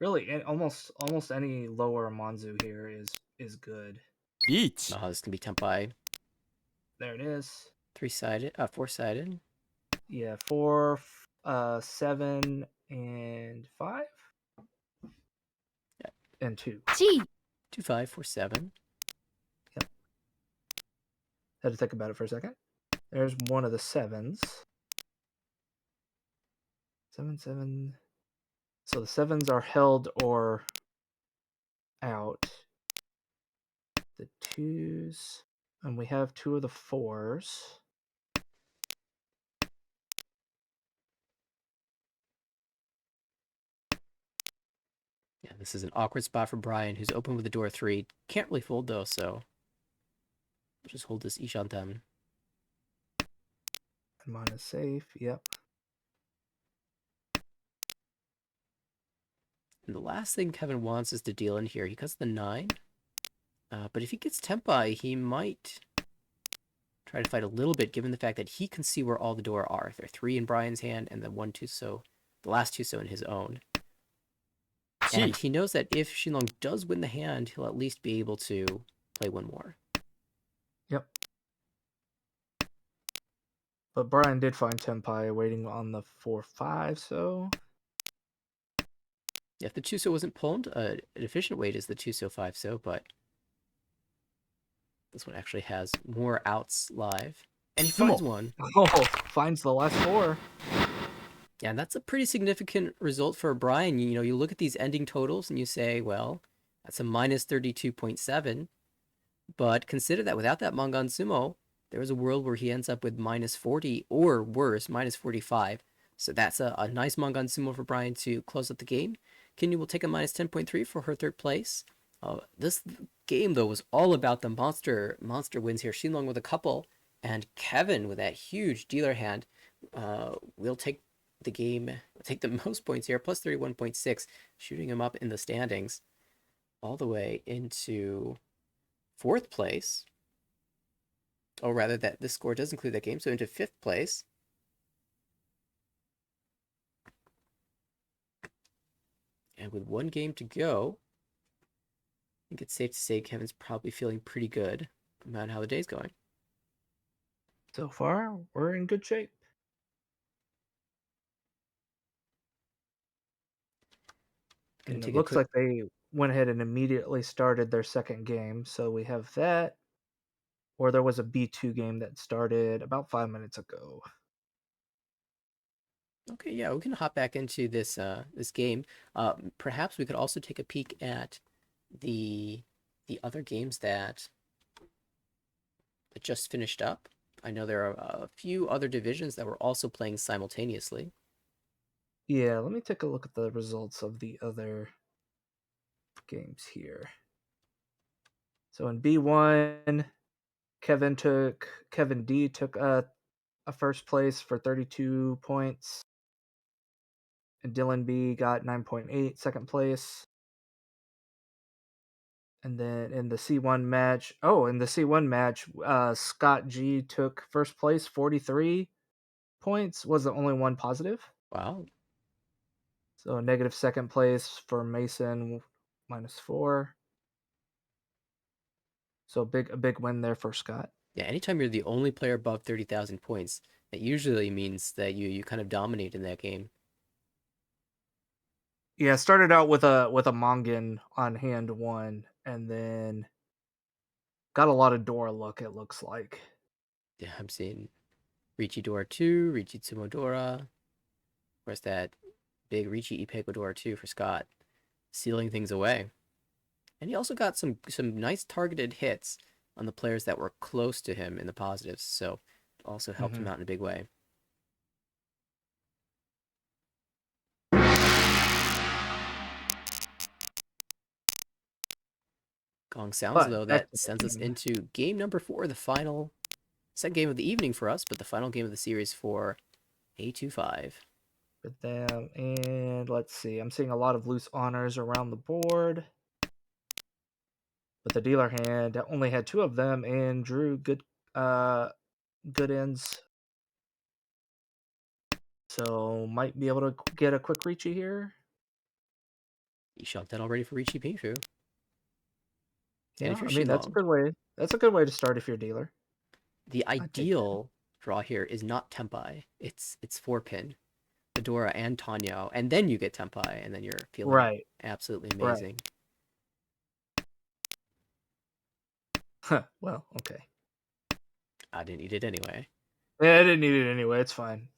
really, almost any lower Monzu here is good. 1 This can be Tempai. There it is. Four-sided. Yeah, 4, 7, and 5, Yeah. and 2. 2, 5, 4, 7. Yep. Had to think about it for a second. There's one of the 7s. 7, 7. So the 7s are held or out. The 2s, and we have 2 of the 4s. Yeah, this is an awkward spot for Brian, who's open with the door 3. Can't really fold, though, so just hold this Ishanten. Mon is safe. Yep. And the last thing Kevin wants is to deal in here. He cuts the 9. But if he gets Tempai, he might try to fight a little bit, given the fact that he can see where all the door are. There are 3 in Brian's hand, and the last 2 so in his own. And 7 he knows that if Xinlong does win the hand, he'll at least be able to play one more. Yep. But Brian did find Tempai waiting on the 4-5, so If the 2 so wasn't pulled, an efficient weight is the 2 so 5 so, but this one actually has more outs live. And he finds one. Oh, finds the last 4. Yeah, and that's a pretty significant result for Brian. You know, you look at these ending totals and you say, well, that's a minus 32.7. But consider that without that Mangan Sumo, there was a world where he ends up with minus 40 or worse, minus 45. So that's a nice Mangan Sumo for Brian to close out the game. Kenny will take a minus 10.3 for her third place. This game, though, was all about the monster wins here. Xinlong with a couple, and Kevin with that huge dealer hand will take the game, take the most points here, plus 31.6, shooting him up in the standings all the way into fourth place. Oh, rather, that this score does include that game, so into fifth place. And with one game to go, I think it's safe to say Kevin's probably feeling pretty good about how the day's going. So far, we're in good shape. And it looks like they went ahead and immediately started their second game. So we have that. Or there was a B2 game that started about 5 minutes ago. Okay, yeah, we can hop back into this this game. Perhaps we could also take a peek at the other games that just finished up. I know there are a few other divisions that were also playing simultaneously. Yeah, let me take a look at the results of the other games here. So in B1, Kevin D took a first place for 32 points. And Dylan B got 9.8 second place. And then in the C1 match, Scott G took first place, 43 points. Was the only one positive. Wow. So a negative second place for Mason, -4. So a big win there for Scott. Yeah, anytime you're the only player above 30,000 points, that usually means that you kind of dominate in that game. Yeah, started out with a Mongan on hand 1, and then got a lot of door luck, it looks like. Yeah, I'm seeing Ricci Dora 2, Ricci Tsumodora. Of course, that big Ricci Ipeco Dora 2 for Scott, sealing things away. And he also got some nice targeted hits on the players that were close to him in the positives, so it also helped him out in a big way. Gong sounds, But though, back that to sends the us game. into game number 4, the final second game of the evening for us, but the final game of the series for A25. For them, and let's see. I'm seeing a lot of loose honors around the board. But the dealer hand only had 2 of them and drew good ends. So might be able to get a quick Ricci here. He shot that already for Ricci Pinshu. And Yeah, if you're I mean that's a Shinlong, good way. That's a good way to start if you're a dealer. the I take that. ideal draw here is not Tempai. It's 4-pin, Fedora and Tanyo, and then you get Tempai, and then you're feeling Right. absolutely Right. amazing. Well, okay. I didn't eat it anyway. Yeah, I didn't need it anyway. It's fine.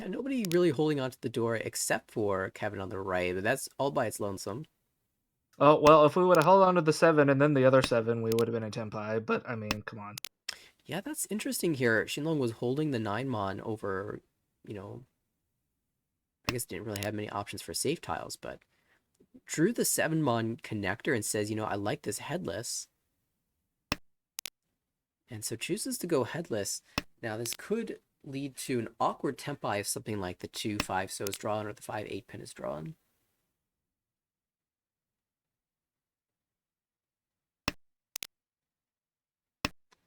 Yeah, nobody really holding onto the door except for Kevin on the right, but that's all by its lonesome. Oh well, if we would have held on to the 7 and then the other 7, we would have been in Tempai. But I mean, come on. Yeah, that's interesting here. Shinlong was holding the 9-mon over, I guess didn't really have many options for safe tiles, but drew the 7-mon connector and says, I like this headless. And so chooses to go headless. Now, this could lead to an awkward tempi if something like the 2-5 so is drawn or the 5-8 pin is drawn.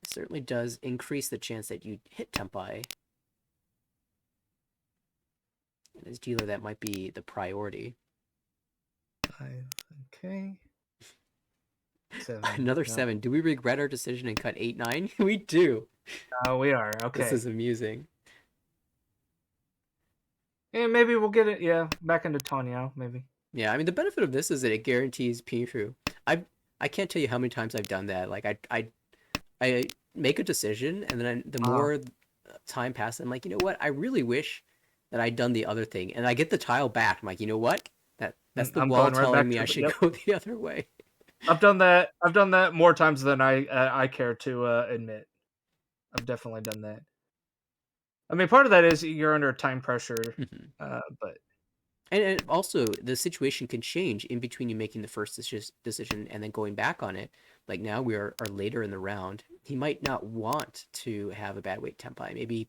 It certainly does increase the chance that you hit tempi. And as dealer, that might be the priority. 5, okay. 7. Another No. 7. Do we regret our decision and cut 8-9? We do. Oh, we are. Okay. This is amusing. And maybe we'll get it, back into Tanyao, maybe. Yeah, I mean, the benefit of this is that it guarantees Pinshu. I can't tell you how many times I've done that. Like, I make a decision, and then the more time passes, I'm like, you know what? I really wish that I'd done the other thing. And I get the tile back. I'm like, you know what? That's the I'm wall going right telling back me to I it. should Yep. go the other way. I've done that. I've done that more times than I care to admit. I've definitely done that. I mean, part of that is you're under time pressure, but And also, the situation can change in between you making the first decision and then going back on it. Like now we are later in the round. He might not want to have a bad weight tempai. Maybe he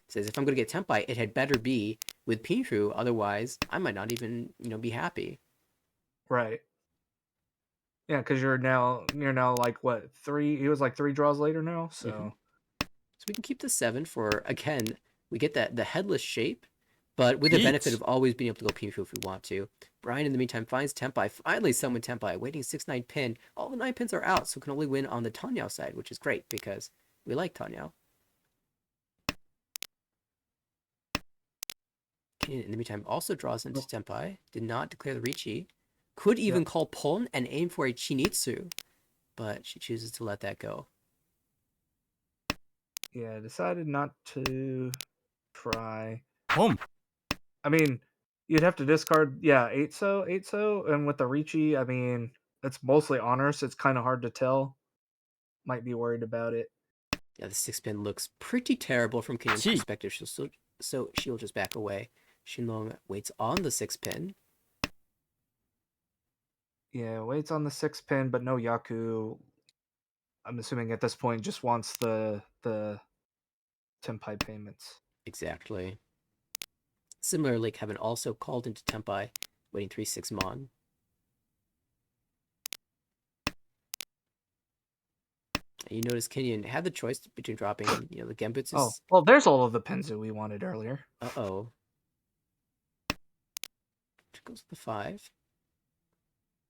says, if I'm going to get tempai, it had better be with Pinshu. Otherwise, I might not even be happy. right. Yeah, because you're now like what 3? He was like 3 draws later now, so. Mm-hmm. So we can keep the 7 for, again, we get the headless shape, but with the benefit of always being able to go Pinshu if we want to. Brian, in the meantime, finds Tempai. Finally, someone Tempai, waiting 6-9 pin. All the 9 pins are out, so can only win on the Tanyao side, which is great because we like Tanyao. In the meantime, also draws into Tempai. Did not declare the Ricci. Could even call Pon and aim for a Chinitsu, but she chooses to let that go. Yeah, decided not to try. Boom. I mean, you'd have to discard, 8 so, and with the Ricci, I mean, it's mostly honors. So it's kind of hard to tell. Might be worried about it. Yeah, the 6 pin looks pretty terrible from Kenyon's perspective, so she'll just back away. Shinlong waits on the 6 pin. Yeah, waits on the 6 pin, but no Yaku. I'm assuming at this point just wants the Tenpai payments. Exactly. Similarly, Kevin also called into Tempai, waiting 3-6 Mon. You notice Kenyon had the choice between dropping, the Genbutsu. Oh, well, there's all of the pins that we wanted earlier. Uh-oh. Goes with the 5.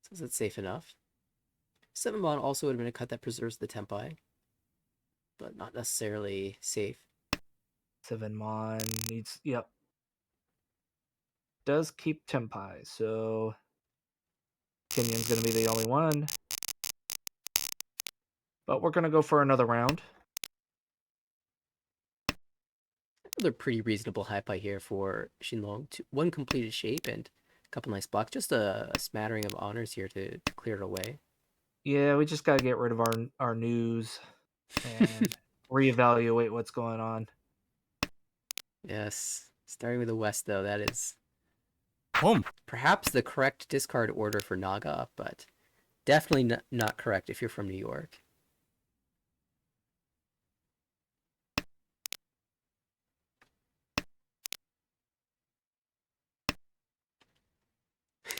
Says it's safe enough. 7 Mon also would have been a cut that preserves the Tempai, but not necessarily safe. 7 Mon needs, does keep Tenpai, so Kenyon's going to be the only one. But we're going to go for another round. Another pretty reasonable high pie here for Shinlong. One completed shape and a couple nice blocks. Just a smattering of honors here to clear it away. Yeah, we just gotta get rid of our news and reevaluate what's going on. Yes. Starting with the West, though, that is Boom. perhaps the correct discard order for Naga, but definitely not correct if you're from New York.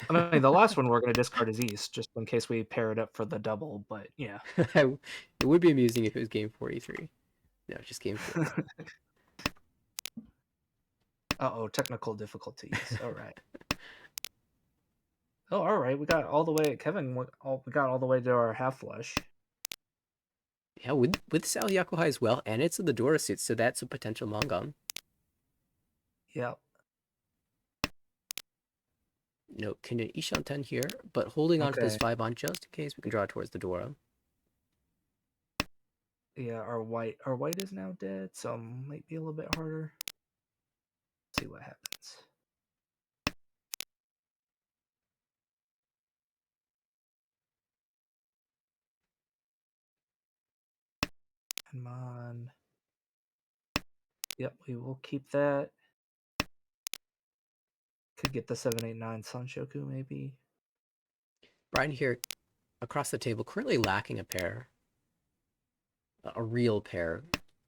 I mean, the last one we're gonna discard is East, just in case we pair it up for the double. But yeah, It would be amusing if it was game 43. No, just game 4. technical difficulties. All right. Oh, all right. We got all the way. Kevin, we got all the way to our half flush. Yeah, with Sal Yakuhai as well, and it's in the Dora suit, so that's a potential Mongon. Yep. No, Kenyan Ishanten here, but holding on to this Okay. 5 on just in case we can draw towards the Dora. Yeah, our white is now dead, so might be a little bit harder. See what happens. Come on. Yep, we will keep that. Could get the 789 Sanshoku maybe. Brian here across the table, currently lacking a pair. A real pair.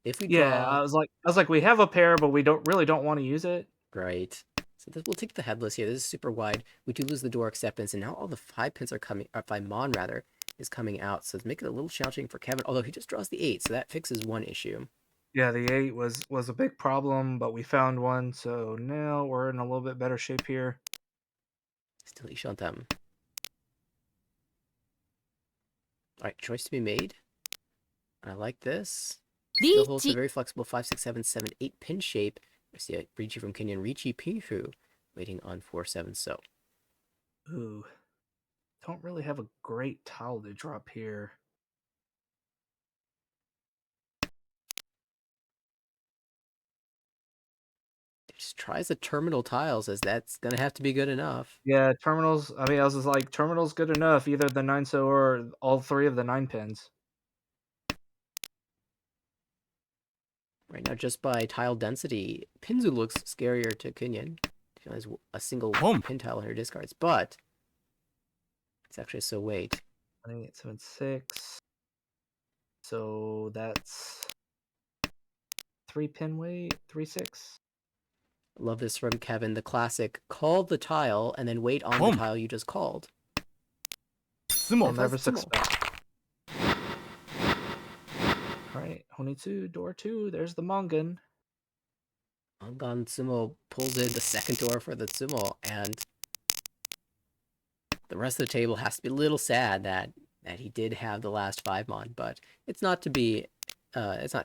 If we Yeah, draw... I was like, we have a pair, but we don't want to use it. Great. So we'll take the headless here. This is super wide. We do lose the door acceptance, and now all the 5 pins are coming, or 5 mon rather, is coming out. So it's making it a little challenging for Kevin, although he just draws the 8, so that fixes one issue. Yeah, the 8 was a big problem, but we found one, so now we're in a little bit better shape here. Still Ishantam. Alright, choice to be made. I like this. Still holds a very flexible 5, 6, 7, 7, 8 pin shape. I see a Richi from Kenyan, Richi Pifu, waiting on 4, 7, so. Ooh. Don't really have a great tile to drop here. Just tries the terminal tiles, as that's gonna have to be good enough. Yeah, terminals. I mean, I was just like, terminals good enough. Either the 9 so or all 3 of the 9 pins. Right now, just by tile density, Pinzu looks scarier to Kenyan. She has a single Boom. pin tile in her discards, but it's actually so weight. 876. So that's 3 pin weight, 3-6. Love this from Kevin, the classic call the tile and then wait on Boom. the tile you just called. I'll Sumo. never Sumo. suspect. Alright, Honitsu, door 2. There's the Mongan. Angan Sumo pulls in the second door for the Sumo, and the rest of the table has to be a little sad that he did have the last 5 mon, but it's not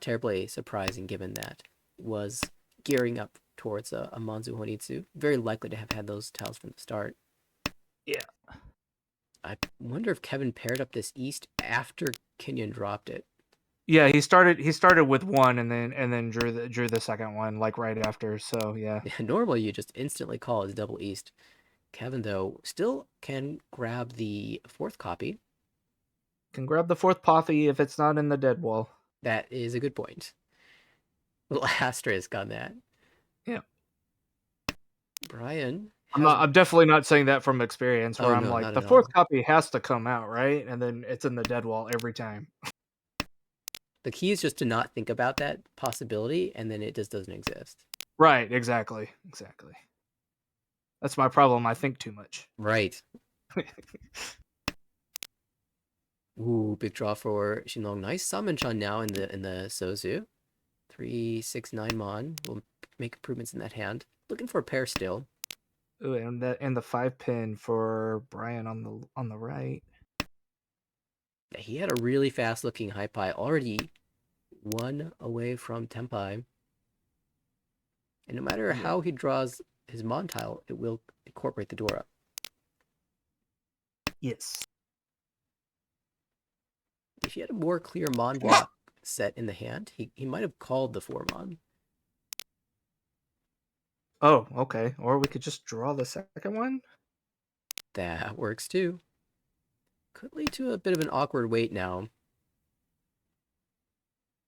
terribly surprising given that it was gearing up towards a Manzu Honitsu. Very likely to have had those tiles from the start. Yeah. I wonder if Kevin paired up this East after Kenyon dropped it. Yeah, he started with 1 and then drew the second one like right after. So yeah. Normally you just instantly call as double East. Kevin, though, still can grab the 4th copy. Can grab the 4th Pothy if it's not in the dead wall. That is a good point. Little asterisk on that. Yeah. Brian I'm definitely not saying that from experience where Oh, I'm no, like, not the at 4th all. copy has to come out, right? And then it's in the dead wall every time. The key is just to not think about that possibility, and then it just doesn't exist. Right, exactly. That's my problem. I think too much. Right. Ooh, big draw for Shinlong. Nice Samenchan now in the Sozu. 3, 6, 9 mon. We'll make improvements in that hand. Looking for a pair still. Ooh, and the 5 pin for Brian on the right. Yeah, he had a really fast looking high pie, already 1 away from Tenpai. And no matter how he draws his mon tile, it will incorporate the Dora. Yes. If he had a more clear mon block set in the hand, he might have called the 4 mon. Oh, okay. Or we could just draw the second one. That works too. Could lead to a bit of an awkward wait now.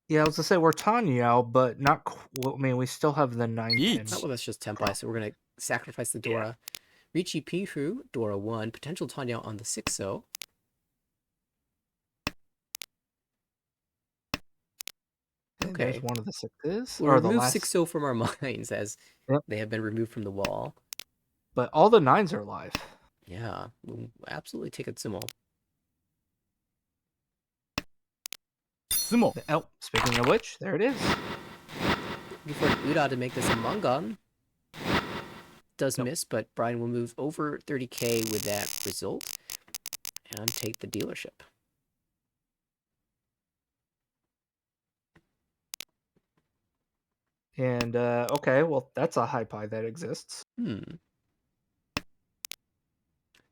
Yeah, I was gonna say we're Tanya, but not. Well, I mean, we still have the 9 pin. Each. Not well, that's just Tempai, Prop. so we're gonna sacrifice the Yeah. Dora. Richi Pifu, Dora 1, potential Tanya on the 6-0. And there's Okay. one of the sixes, We'll or the remove last. 6-0 from our minds as Yep. they have been removed from the wall. But all the 9s are live. Yeah, we'll absolutely take a Sumo. Sumo. Oh, speaking of which, there it is. Looking for an Uda to make this a Mangan. Does Nope. miss, but Brian will move over 30k with that result and take the dealership. And okay, well, that's a high pie that exists.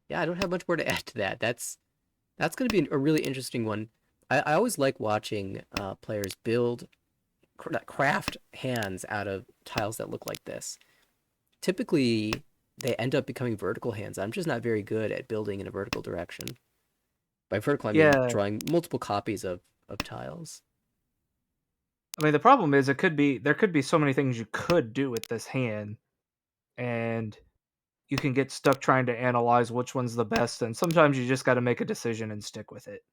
Yeah, I don't have much more to add to that. That's going to be a really interesting one. I always like watching players build, craft hands out of tiles that look like this. Typically, they end up becoming vertical hands. I'm just not very good at building in a vertical direction. By vertical, I mean Yeah. drawing multiple copies of tiles. I mean, the problem is there could be so many things you could do with this hand, and you can get stuck trying to analyze which one's the best, and sometimes you just got to make a decision and stick with it.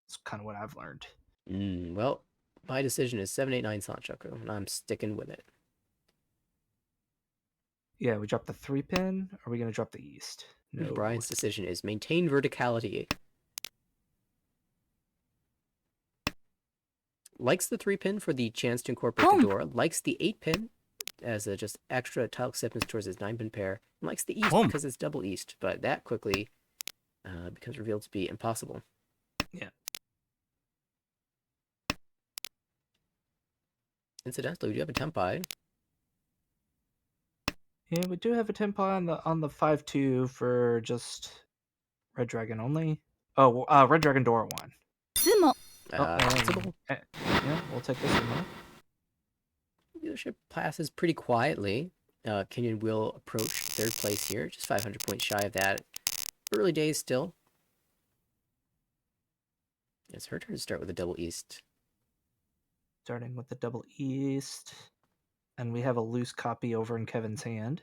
It's kind of what I've learned. Well, my decision is 789 Sanchoku, and I'm sticking with it. Yeah, we drop the 3 pin. Are we going to drop the east? No. Brian's decision is maintain verticality. Likes the 3-pin for the chance to incorporate the door. Likes the 8-pin as a just extra tile acceptance towards his 9-pin pair. And likes the east because it's double east, but that quickly becomes revealed to be impossible. Yeah. Incidentally, we do have a Tempai. Yeah, we do have a tempo on the 5-2 for just Red Dragon only. Oh, Red Dragon Dora 1. Sumo. Sensible. Yeah, we'll take this one. Dealership passes pretty quietly. Kenyon will approach third place here, just 500 points shy of that. Early days still. It's her turn to start with a double east. Starting with the double east. And we have a loose copy over in Kevin's hand.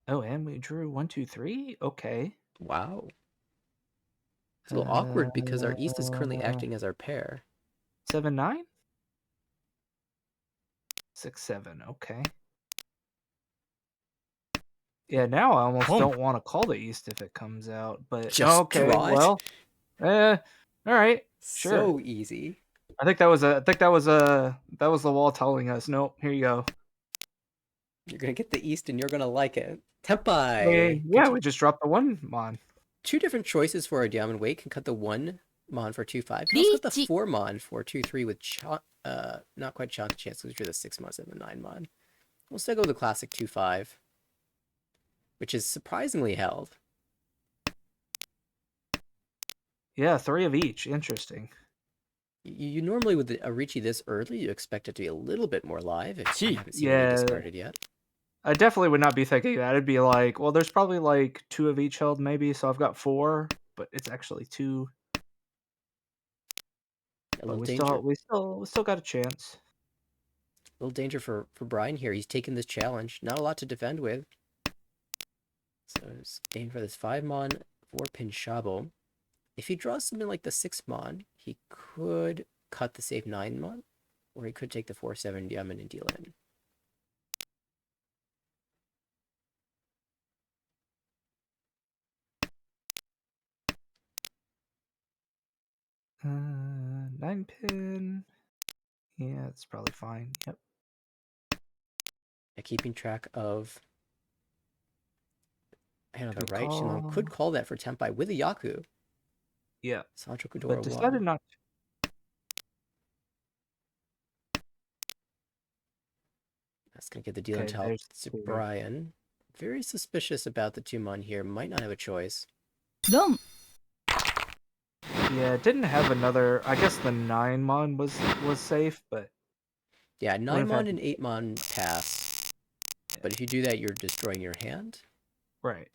Oh, and we drew 1, 2, 3? Okay. Wow. It's a little awkward because our east is currently acting as our pair. 7, 9? 6, 7, okay. Yeah, now I almost don't want to call the east if it comes out, but Just okay, draw it? well, all right, sure. So easy. I think that was the wall telling us, nope, here you go. You're gonna get the east and you're gonna like it. Tempai! Yeah, we just dropped the 1 mon. Two different choices for our Diamond Weight. Can cut the 1 mon for 2-5. Can also cut the 4 mon for 2-3 with not quite chance because we drew the 6 mon instead of the 9 mon. We'll still go with the classic 2-5, which is surprisingly held. Yeah, 3 of each. Interesting. You normally, with a Ricci this early, you expect it to be a little bit more live if you haven't seen Yeah. any discarded yet. I definitely would not be thinking that. It'd be like, well, there's probably like 2 of each held maybe, so I've got 4, but it's actually 2. A little But danger. we still got a chance. A little danger for Brian here. He's taken this challenge. Not a lot to defend with. So he's aiming for this 5 mon, 4-pin Shabo. If he draws something like the 6 mon, he could cut the safe 9 mon, or he could take the 4-7 diamond and deal in. Uh, 9-pin. Yeah, it's probably fine. Yep. Yeah, keeping track of hand on the Could right. Shimon could call that for Tempai with a Yaku. Yeah. Sancho Kudora But decided 1. not to. That's going to get the deal into help there's to 2. Brian. Very suspicious about the 2 mon here. Might not have a choice. Dom. Yeah, didn't have another. I guess the 9 mon was safe, but Yeah, Would 9 have mon had and 8 mon pass. But if you do that, you're destroying your hand. right.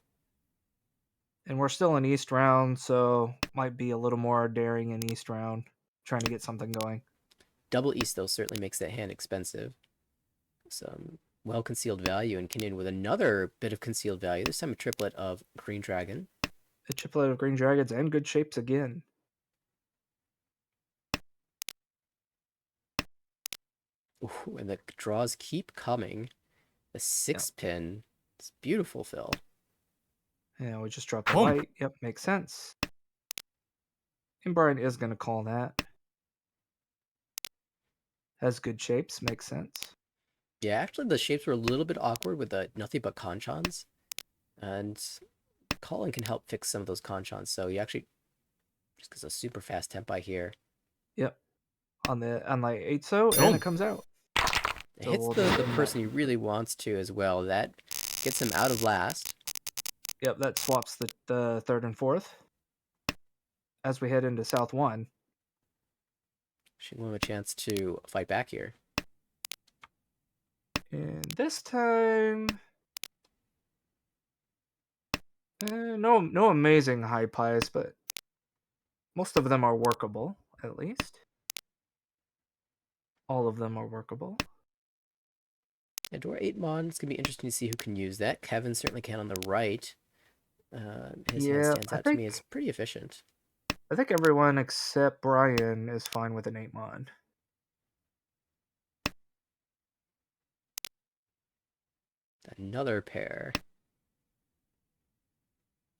And we're still in East round, so might be a little more daring in East round, trying to get something going. Double East, though, certainly makes that hand expensive. Some well concealed value, and Kinnian with another bit of concealed value. This time a triplet of Green Dragon. A triplet of green dragons and good shapes again. Ooh, and the draws keep coming. The 6 pin. It's beautiful, Phil. Yeah, we just dropped the Boom. white. Yep, makes sense. And Brian is going to call that. Has good shapes, makes sense. Yeah, actually, the shapes were a little bit awkward with the nothing but conchons. And calling can help fix some of those conchons. So you actually just gets a super fast tempi here. Yep. On the 8 so, and Boom. it comes out. It So hits we'll the just end person that. he really wants to as well. That gets him out of last. Yep, that swaps the third and fourth. As we head into South 1. She will have a chance to fight back here. And this time, no amazing high pies, but most of them are workable, at least. All of them are workable. Yeah, Dora 8 Mon, it's going to be interesting to see who can use that. Kevin certainly can on the right. His hand Yeah, stands out to me as pretty efficient. I think everyone except Brian is fine with an 8 mon. Another pair.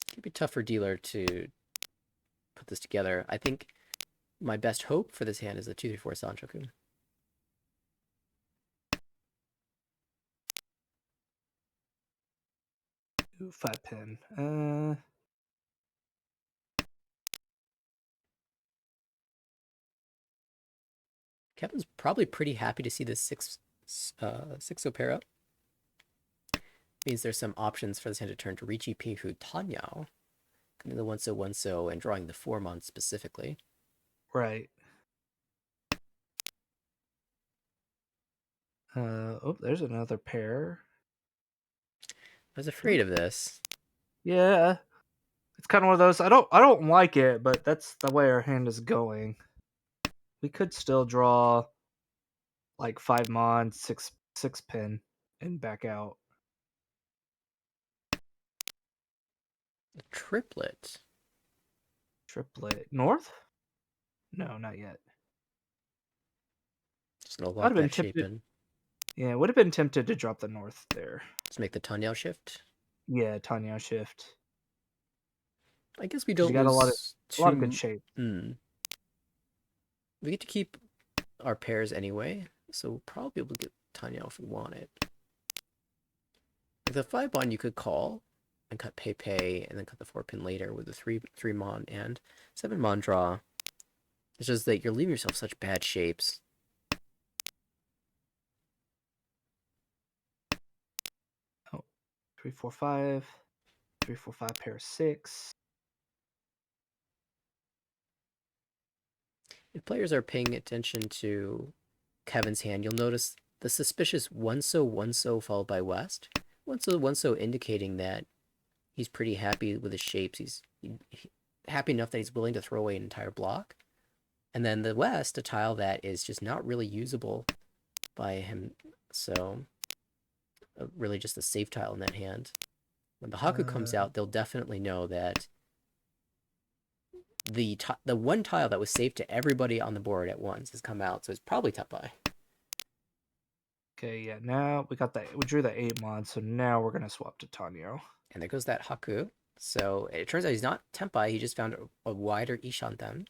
It could be tough for dealer to put this together. I think my best hope for this hand is the 2-3-4 Sanchoku. Ooh, 5 pin. Kevin's probably pretty happy to see this 6-0 pair up. Means there's some options for this hand to turn to Richi Pihu Tanyao. Coming the 1-so and drawing the 4 mon specifically. Right. Oh, there's another pair. I was afraid of this. Yeah. It's kind of one of those. I don't like it, but that's the way our hand is going. We could still draw like 5 mon, 6 pin, and back out. A triplet. Triplet north? No, not yet. Just gonna I'd lock have been that shape tempted. in. Yeah, would have been tempted to drop the north there. Just make the Tanyao shift. Yeah, Tanya shift. I guess we 'Cause don't you got a lose lot of good too. shape. We get to keep our pairs anyway, so we'll probably be able to get Tanyao if we want it. With the 5 mon, you could call and cut Pei and then cut the 4 pin later with the 3 mon and 7 mon draw. It's just that you're leaving yourself such bad shapes. Oh, 3, 4, 5. 3, 4, 5 pair of 6. If players are paying attention to Kevin's hand, you'll notice the suspicious 1-so followed by West. 1-so indicating that he's pretty happy with his shapes. He's happy enough that he's willing to throw away an entire block. And then the West, a tile that is just not really usable by him. So really just a safe tile in that hand. When the Haku comes out, they'll definitely know that the one tile that was safe to everybody on the board at once has come out, so it's probably Tepai. Okay, yeah. Now we drew the 8 mon, so now we're gonna swap to Tanyo. And there goes that Haku. So it turns out he's not Tempai, he just found a wider Ishanten.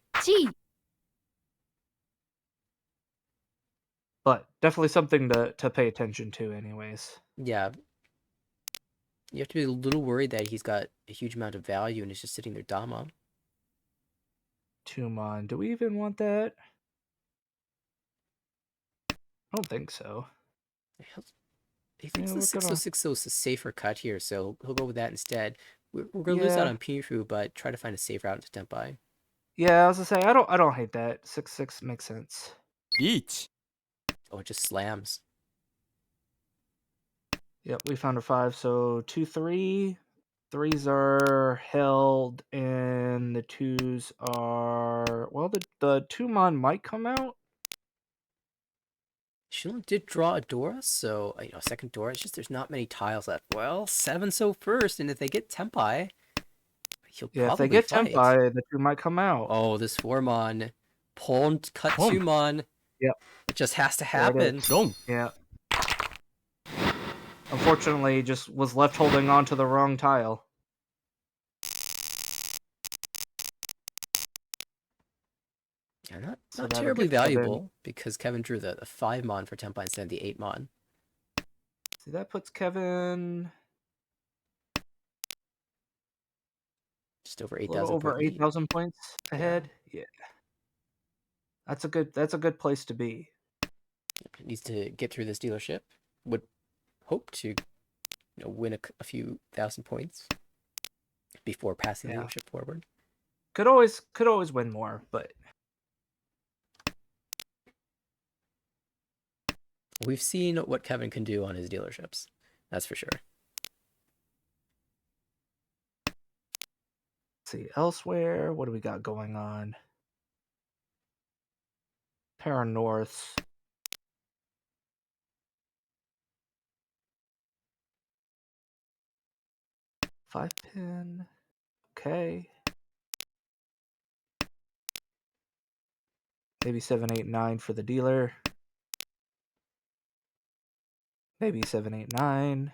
But definitely something to pay attention to, anyways. Yeah. You have to be a little worried that he's got a huge amount of value and is just sitting there Dama. 2 mon. Do we even want that? I don't think so. He thinks Yeah, the we're gonna- 6-0 is a safer cut here, so he'll go with that instead. We're going to lose out on Pifu, but try to find a safe route into Tempai. Yeah, I was gonna say I don't hate that. 6-6 makes sense. リーチ Oh, it just slams. Yep, we found a 5. So 2, 3. 3s are held, and the 2s are... Well, the 2-mon might come out. Shilin did draw a Dora, so, second Dora. It's just there's not many tiles left. Well, 7 so first, and if they get Tempai, he'll Yeah, if they probably get fight. Tempai, the 2 might come out. Oh, this 4-mon. Pull cut Boom. 2-mon. Yep. It just has to There it happen. is. 롱. Yeah. Unfortunately, just was left holding on to the wrong tile. Yeah, not So not that'll terribly get Kevin. valuable because Kevin drew the 5-mon for Tempai instead of the 8-mon. See, that puts Kevin Just over a 8,000 little over point lead. 8,000 points ahead. Yeah. That's a good place to be. It needs to get through this dealership. Would hope to win a few thousand points before passing the Yeah. dealership forward. Could always win more, but We've seen what Kevin can do on his dealerships. That's for sure. let's see elsewhere. What do we got going on? Para North. Five pin. Okay. Maybe 7, 8, 9 for the dealer. Maybe 7, 8, 9.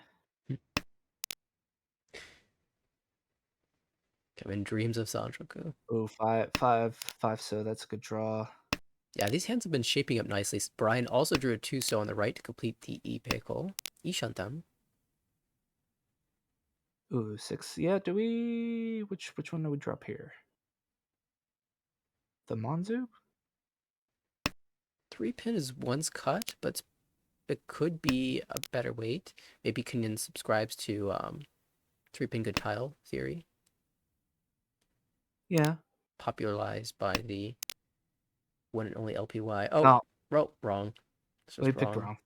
Kevin dreams of Sanchoku. Oh, 5, 5, 5. So that's a good draw. Yeah, these hands have been shaping up nicely. Brian also drew a 2-so on the right to complete the Ipeko. Ishantam. Ooh, 6. Yeah, do we... Which one do we drop here? The Monzu? 3-pin is once cut, but it could be a better weight. Maybe Kenyan subscribes to 3-pin good tile theory. Yeah. Popularized by the one and only LPY. Oh, No, wrong. This was we picked wrong.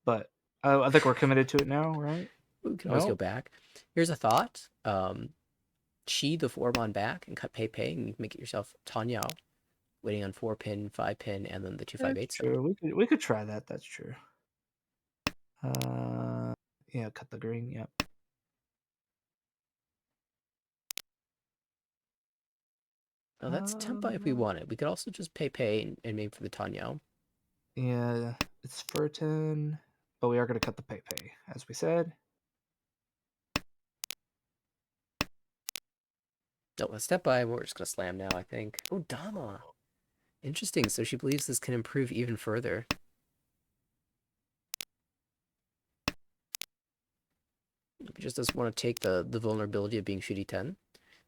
But I think we're committed to it now, right? We can always go back. Here's a thought. Chi the 4-mon back and cut Pei Pei, and you can make it yourself Tanyao, waiting on 4-pin, 5-pin, and then the 2-5-8. That's true. We could try that. That's true. Yeah, cut the green. Yep. Oh, that's Tempa if we want it. We could also just Pei Pei and aim for the Tanyao. Yeah, it's Furton, but we are going to cut the Pei Pei, as we said. No, a step by, we're just going to slam now, I think. Oh, Dama. Interesting. So she believes this can improve even further. He just doesn't want to take the vulnerability of being shitty 10.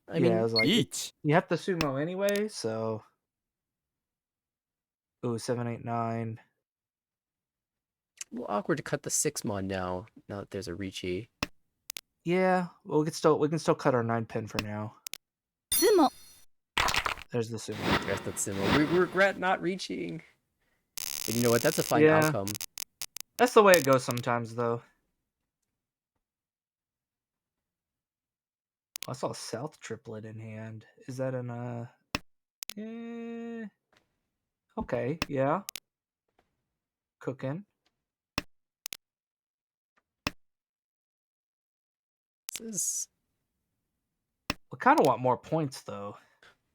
I Yeah, mean, I was like, 이치. you have to sumo anyway, so. Ooh, 7, 8, 9. a little awkward to cut the 6-mon now that there's a Ricci. Yeah, well, we can still cut our 9-pin for now. There's the sumo. Yes, that's similar. We regret not reaching. But you know what? That's a fine Yeah. outcome. That's the way it goes sometimes, though. I saw a South triplet in hand. Is that an okay, yeah. Cooking. This is... We kind of want more points, though.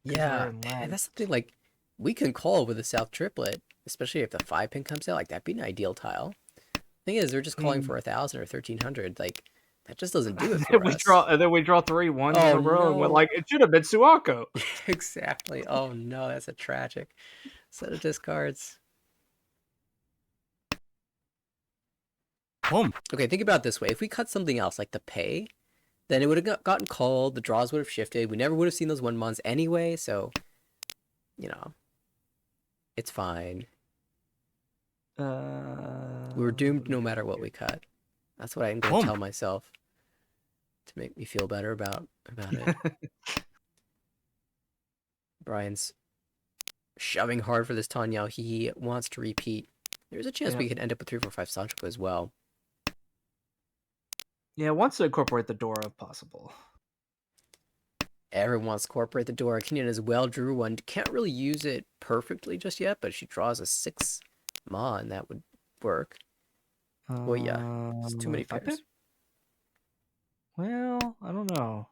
Yeah, in and lag. that's something like we can call with a South triplet, especially if the 5-pin comes out. Like that'd be an ideal tile. Thing is, they're just calling for 1,000 or 1,300. Like that just doesn't do it for us. Then we draw 3 ones in Oh, a row, and we're no. like, it should have been Suako. Exactly. Oh no, that's a tragic set of discards. 봄. Okay, think about it this way. If we cut something else, like the pay, then it would have gotten called, the draws would have shifted, we never would have seen those 1-mons anyway, so, it's fine. We were doomed no matter what we cut. That's what I'm going to tell myself to make me feel better about it. Brian's shoving hard for this Tanyao. He wants to repeat There's a chance Yeah. we could end up with 345 Sancho as well. Yeah, wants to incorporate the Dora if possible. Everyone wants to incorporate the Dora. Kenyon as well drew one. Can't really use it perfectly just yet, but she draws a 6 Mon. That would work. Well, yeah. It's too many 5 pin? pairs. Well, I don't know.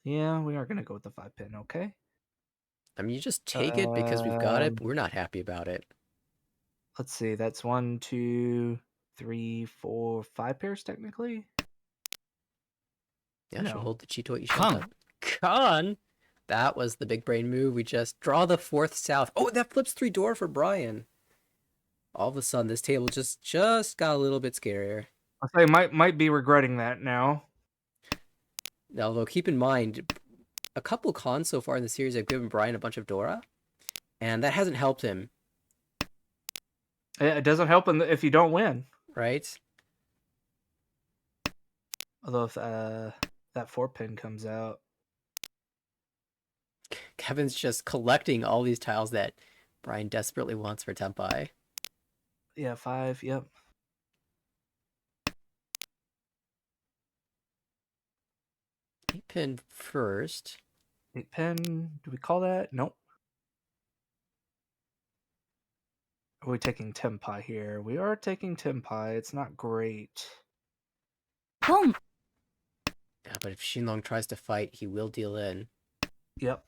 Yeah, we are gonna go with the 5 pin. Okay. I mean, you just take it because we've got it, but we're not happy about it. Let's see. That's 1, 2, 3, 4, 5 pairs technically. Yeah, she'll No. hold the Chito Con. Ishanta. Con! That was the big brain move. We just draw the 4th south. Oh, that flips 3 door for Brian. All of a sudden, this table just got a little bit scarier. I'll say might be regretting that now. Although, keep in mind, a couple cons so far in the series have given Brian a bunch of Dora, and that hasn't helped him, It doesn't help if you don't win. right? Although if that 4 pin comes out, Kevin's just collecting all these tiles that Brian desperately wants for Tempai. yeah, 5. Yep. 8-pin first. 8 pin. Do we call that? Nope. Are we taking Tempai here? We are taking Tempai. It's not great. Boom. Yeah, but if Shinlong tries to fight, he will deal in. Yep.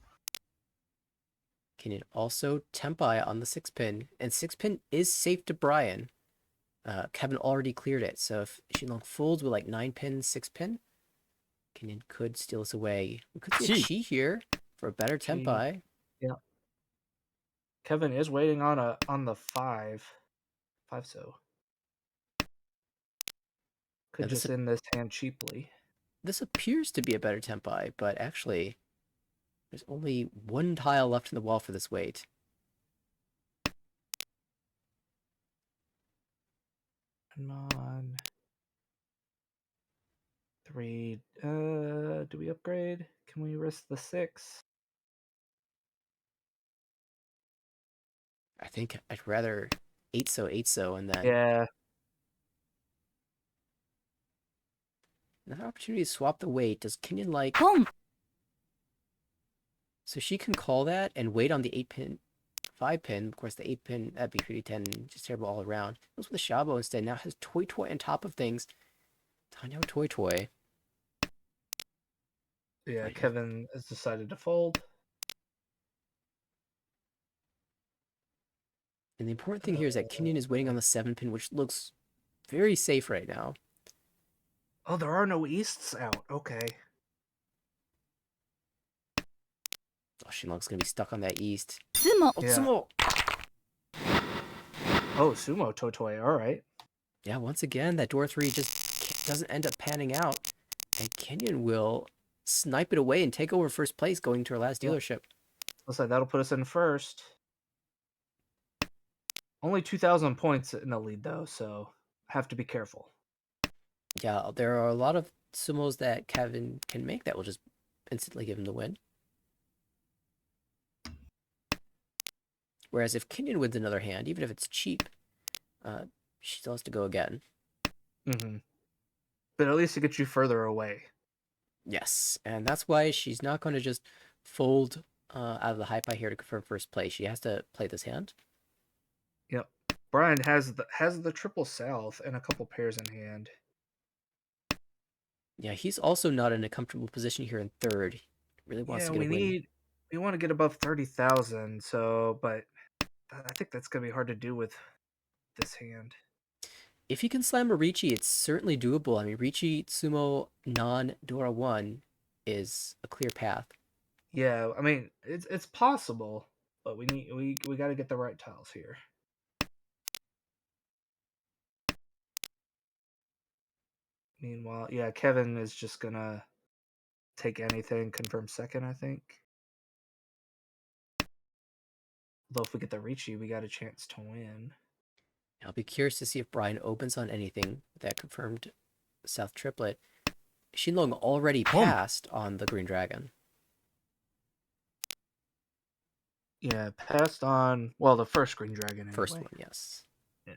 Kenyon also Tempai on the 6-pin, and 6-pin is safe to Brian. Kevin already cleared it, so if Shinlong folds with like 9-pin, 6-pin, Kenyon could steal us away. We could see a Chi. Chi here for a better Chi. Tempai. Yeah. Kevin is waiting on the 5. 5 so. Could Now, just end this hand cheaply. this appears to be a better Tempai, but actually, there's only one tile left in the wall for this weight. Come on. 3. Do we upgrade? Can we risk the 6? I think I'd rather 8-so, and then Yeah. another opportunity to swap the weight. Does Kenyon like... Boom. So she can call that and wait on the 8-pin, 5-pin. Of course, the 8-pin, that'd be pretty 10, just terrible all around. Goes with the Shabo instead. Now has Toy Toy on top of things. Tanya Toy Toy. Yeah, Right. Kevin has decided to fold. And the important thing here is that Kenyon is waiting on the 7-pin, which looks very safe right now. Oh, there are no Easts out. Okay. Oh, Shinlong's going to be stuck on that East. Sumo. Oh, Yeah. Sumo! Oh, Sumo Totoi. All right. Yeah, once again, that door 3 just doesn't end up panning out. And Kenyon will snipe it away and take over first place going to our last dealership. Looks like that'll put us in first. Only 2,000 points in the lead, though, so have to be careful. Yeah, there are a lot of sumos that Kevin can make that will just instantly give him the win. Whereas if Kenyon wins another hand, even if it's cheap, she still has to go again. Mm-hmm. But at least it gets you further away. Yes, and that's why she's not going to just fold out of the high pie here to confirm first place. She has to play this hand. Yep. Brian has the triple south and a couple pairs in hand. Yeah, he's also not in a comfortable position here in third. He really wants to get a win. We want to get above 30,000. So, but I think that's gonna be hard to do with this hand. If he can slam a Ricci, it's certainly doable. I mean, Ricci Sumo non-Dora 1 is a clear path. Yeah, I mean it's possible, but we got to get the right tiles here. Meanwhile, yeah, Kevin is just gonna take anything, confirm second, I think. Although if we get the Ricci, we got a chance to win. I'll be curious to see if Brian opens on anything with that confirmed South triplet. Shinlong already passed on the Green Dragon. Yeah, passed on. Well, the first Green Dragon First anyway. one, yes. Yeah.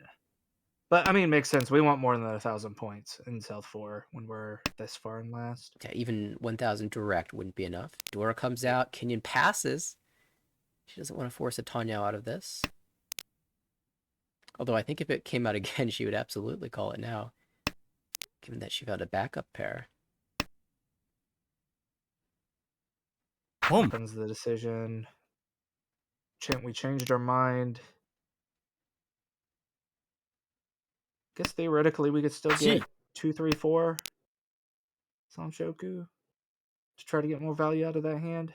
But I mean, it makes sense. We want more than 1,000 points in South 4 when we're this far in last. Yeah, even 1,000 direct wouldn't be enough. Dora comes Yeah. out. Kenyon passes. She doesn't want to force a Tanya out of this. Although I think if it came out again, she would absolutely call it now, given that she found a backup pair. Happens the decision. We changed our mind. Guess theoretically we could still get 2, 3, 4 Samshoku to try to get more value out of that hand.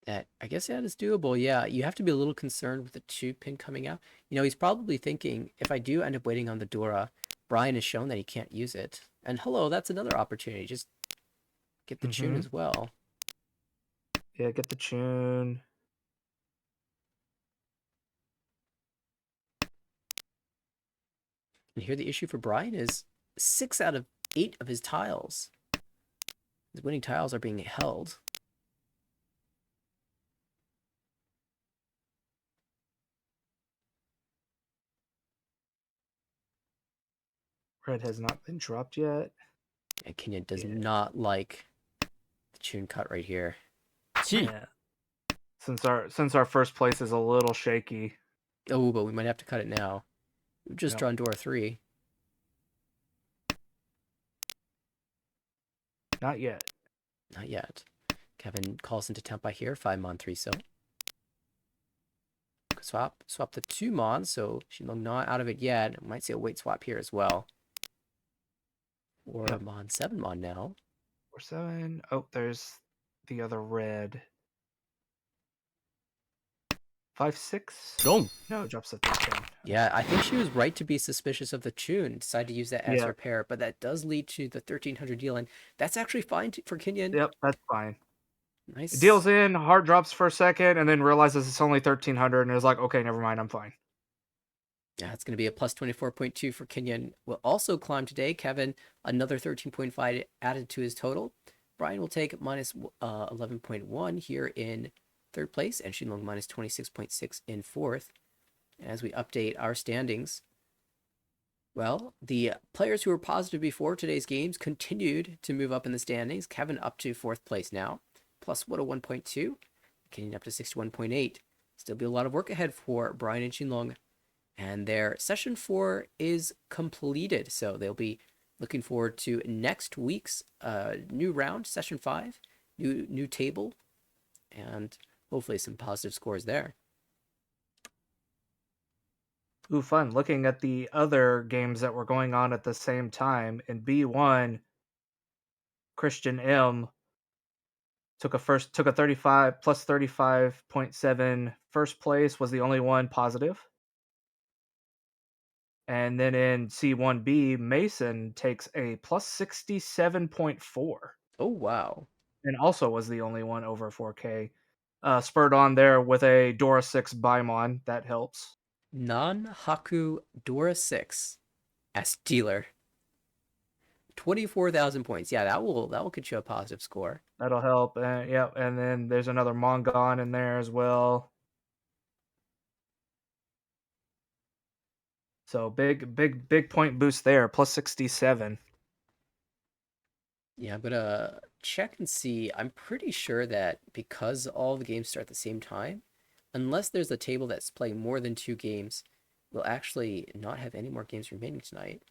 That I guess that is doable. Yeah, you have to be a little concerned with the 2-pin coming out. He's probably thinking, if I do end up waiting on the Dora, Brian has shown that he can't use it. And hello, that's another opportunity. Just get the tune as well. Yeah, get the tune. And here the issue for Brian is 6 out of 8 of his tiles. His winning tiles are being held. Red has not been dropped yet. And Kenyon does not like the tune cut right here. Yeah. Since our first place is a little shaky. Oh, but we might have to cut it now. We've just drawn Dora 3. Not yet. Not yet. Kevin calls into Tempai here, 5 Mon 3 so. Swap the 2 Mon, so Shinlong not out of it yet. Might see a weight swap here as well. Or Mon 7 Mon now. 4, 7. Oh, there's the other red. 5, 6. Gong. No, it drops the 13. Yeah, I think she was right to be suspicious of the tune. Decide to use that as her pair, but that does lead to the 1,300 deal, and that's actually fine for Kenyon. Yep, that's fine. Nice. It deals in, heart drops for a second, and then realizes it's only 1,300, and is like, okay, never mind, I'm fine. Yeah, it's going to be a plus 24.2 for Kenyon. Will also climb today. Kevin, another 13.5 added to his total. Brian will take minus 11.1 here in third place, and Shinlong minus 26.6 in fourth. As we update our standings, well, the players who were positive before today's games continued to move up in the standings. Kevin up to fourth place now, plus 101.2. Kenyon up to 61.8. Still be a lot of work ahead for Brian and Shinlong. And their session 4 is completed. So they'll be looking forward to next week's new round, session 5, new table, and hopefully some positive scores there. Ooh, fun. Looking at the other games that were going on at the same time, in B1, Christian M took a 35 plus 35.7 first place, was the only one positive. And then in C1B, Mason takes a plus 67.4. Oh, wow. And also was the only one over 4K. Spurred on there with a Dora 6 Baimon. That helps. Non-Haku Dora 6 as dealer. 24,000 points. Yeah, that will get you a positive score. That'll help. Yep. And then there's another Mongon in there as well. So big point boost there. Plus 67. Yeah, I'm gonna check and see. I'm pretty sure that because all the games start at the same time, unless there's a table that's playing more than 2 games, we'll actually not have any more games remaining tonight.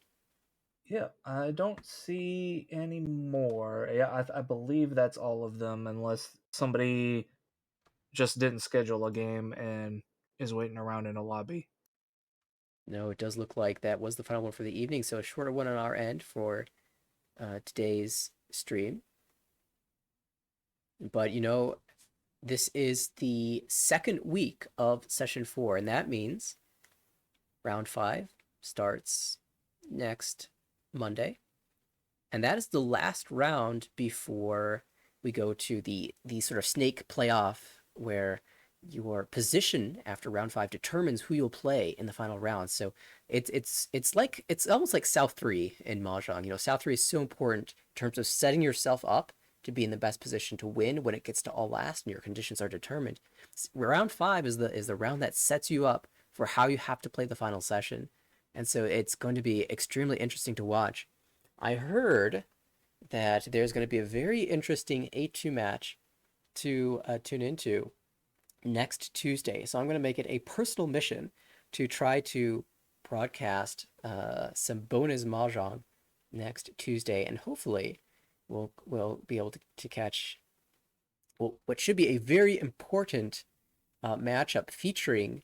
Yeah, I don't see any more. Yeah, I believe that's all of them, unless somebody just didn't schedule a game and is waiting around in a lobby. No, it does look like that was the final one for the evening, so a shorter one on our end for today's stream. But this is the second week of session 4, and that means round 5 starts next Monday. And that is the last round before we go to the sort of snake playoff, where your position after round 5 determines who you'll play in the final round. So it's almost like South 3 in Mahjong. South 3 is so important in terms of setting yourself up to be in the best position to win when it gets to all last and your conditions are determined. Round 5 is the round that sets you up for how you have to play the final session. And so it's going to be extremely interesting to watch. I heard that there's going to be a very interesting 8-2 match to tune into next Tuesday. So I'm going to make it a personal mission to try to broadcast some bonus mahjong next Tuesday, and hopefully we'll be able to catch what should be a very important matchup featuring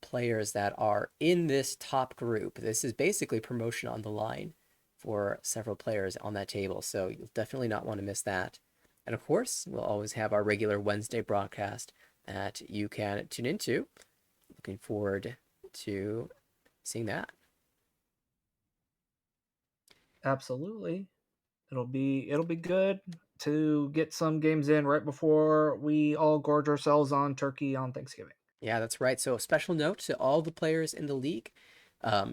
players that are in this top group. This is basically promotion on the line for several players on that table, so you'll definitely not want to miss that. And of course, we'll always have our regular Wednesday broadcast that you can tune into. Looking forward to seeing that. Absolutely. It'll be good to get some games in right before we all gorge ourselves on turkey on Thanksgiving. Yeah, that's right. So a special note to all the players in the league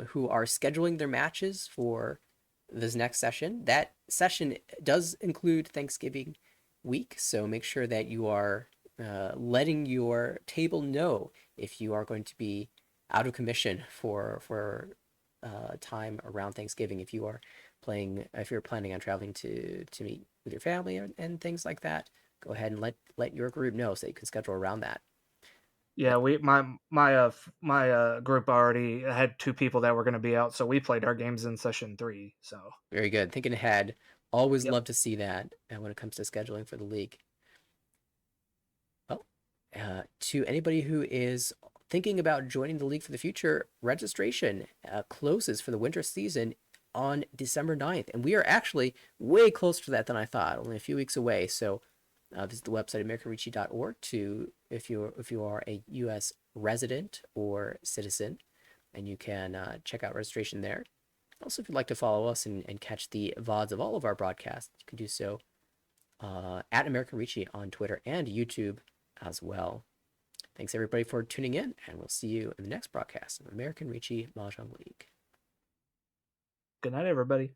who are scheduling their matches for this next session. That session does include Thanksgiving week, so make sure that you are letting your table know if you are going to be out of commission for time around Thanksgiving. If you are if you're planning on traveling to meet with your family and things like that, go ahead and let your group know so that you can schedule around that. Yeah, my group already had 2 people that were going to be out, so we played our games in session 3. So Very good. Thinking ahead. Always yep. love to see that when it comes to scheduling for the league. Well, to anybody who is thinking about joining the league for the future, registration closes for the winter season on December 9th. And we are actually way closer to that than I thought, only a few weeks away. So visit the website americanrichi.org to if you are a U.S. resident or citizen, and you can check out registration there. Also, if you'd like to follow us and catch the VODs of all of our broadcasts, you can do so at American Ricci on Twitter and YouTube as well. Thanks everybody for tuning in, and we'll see you in the next broadcast of American Ricci Mahjong League. Good night, everybody.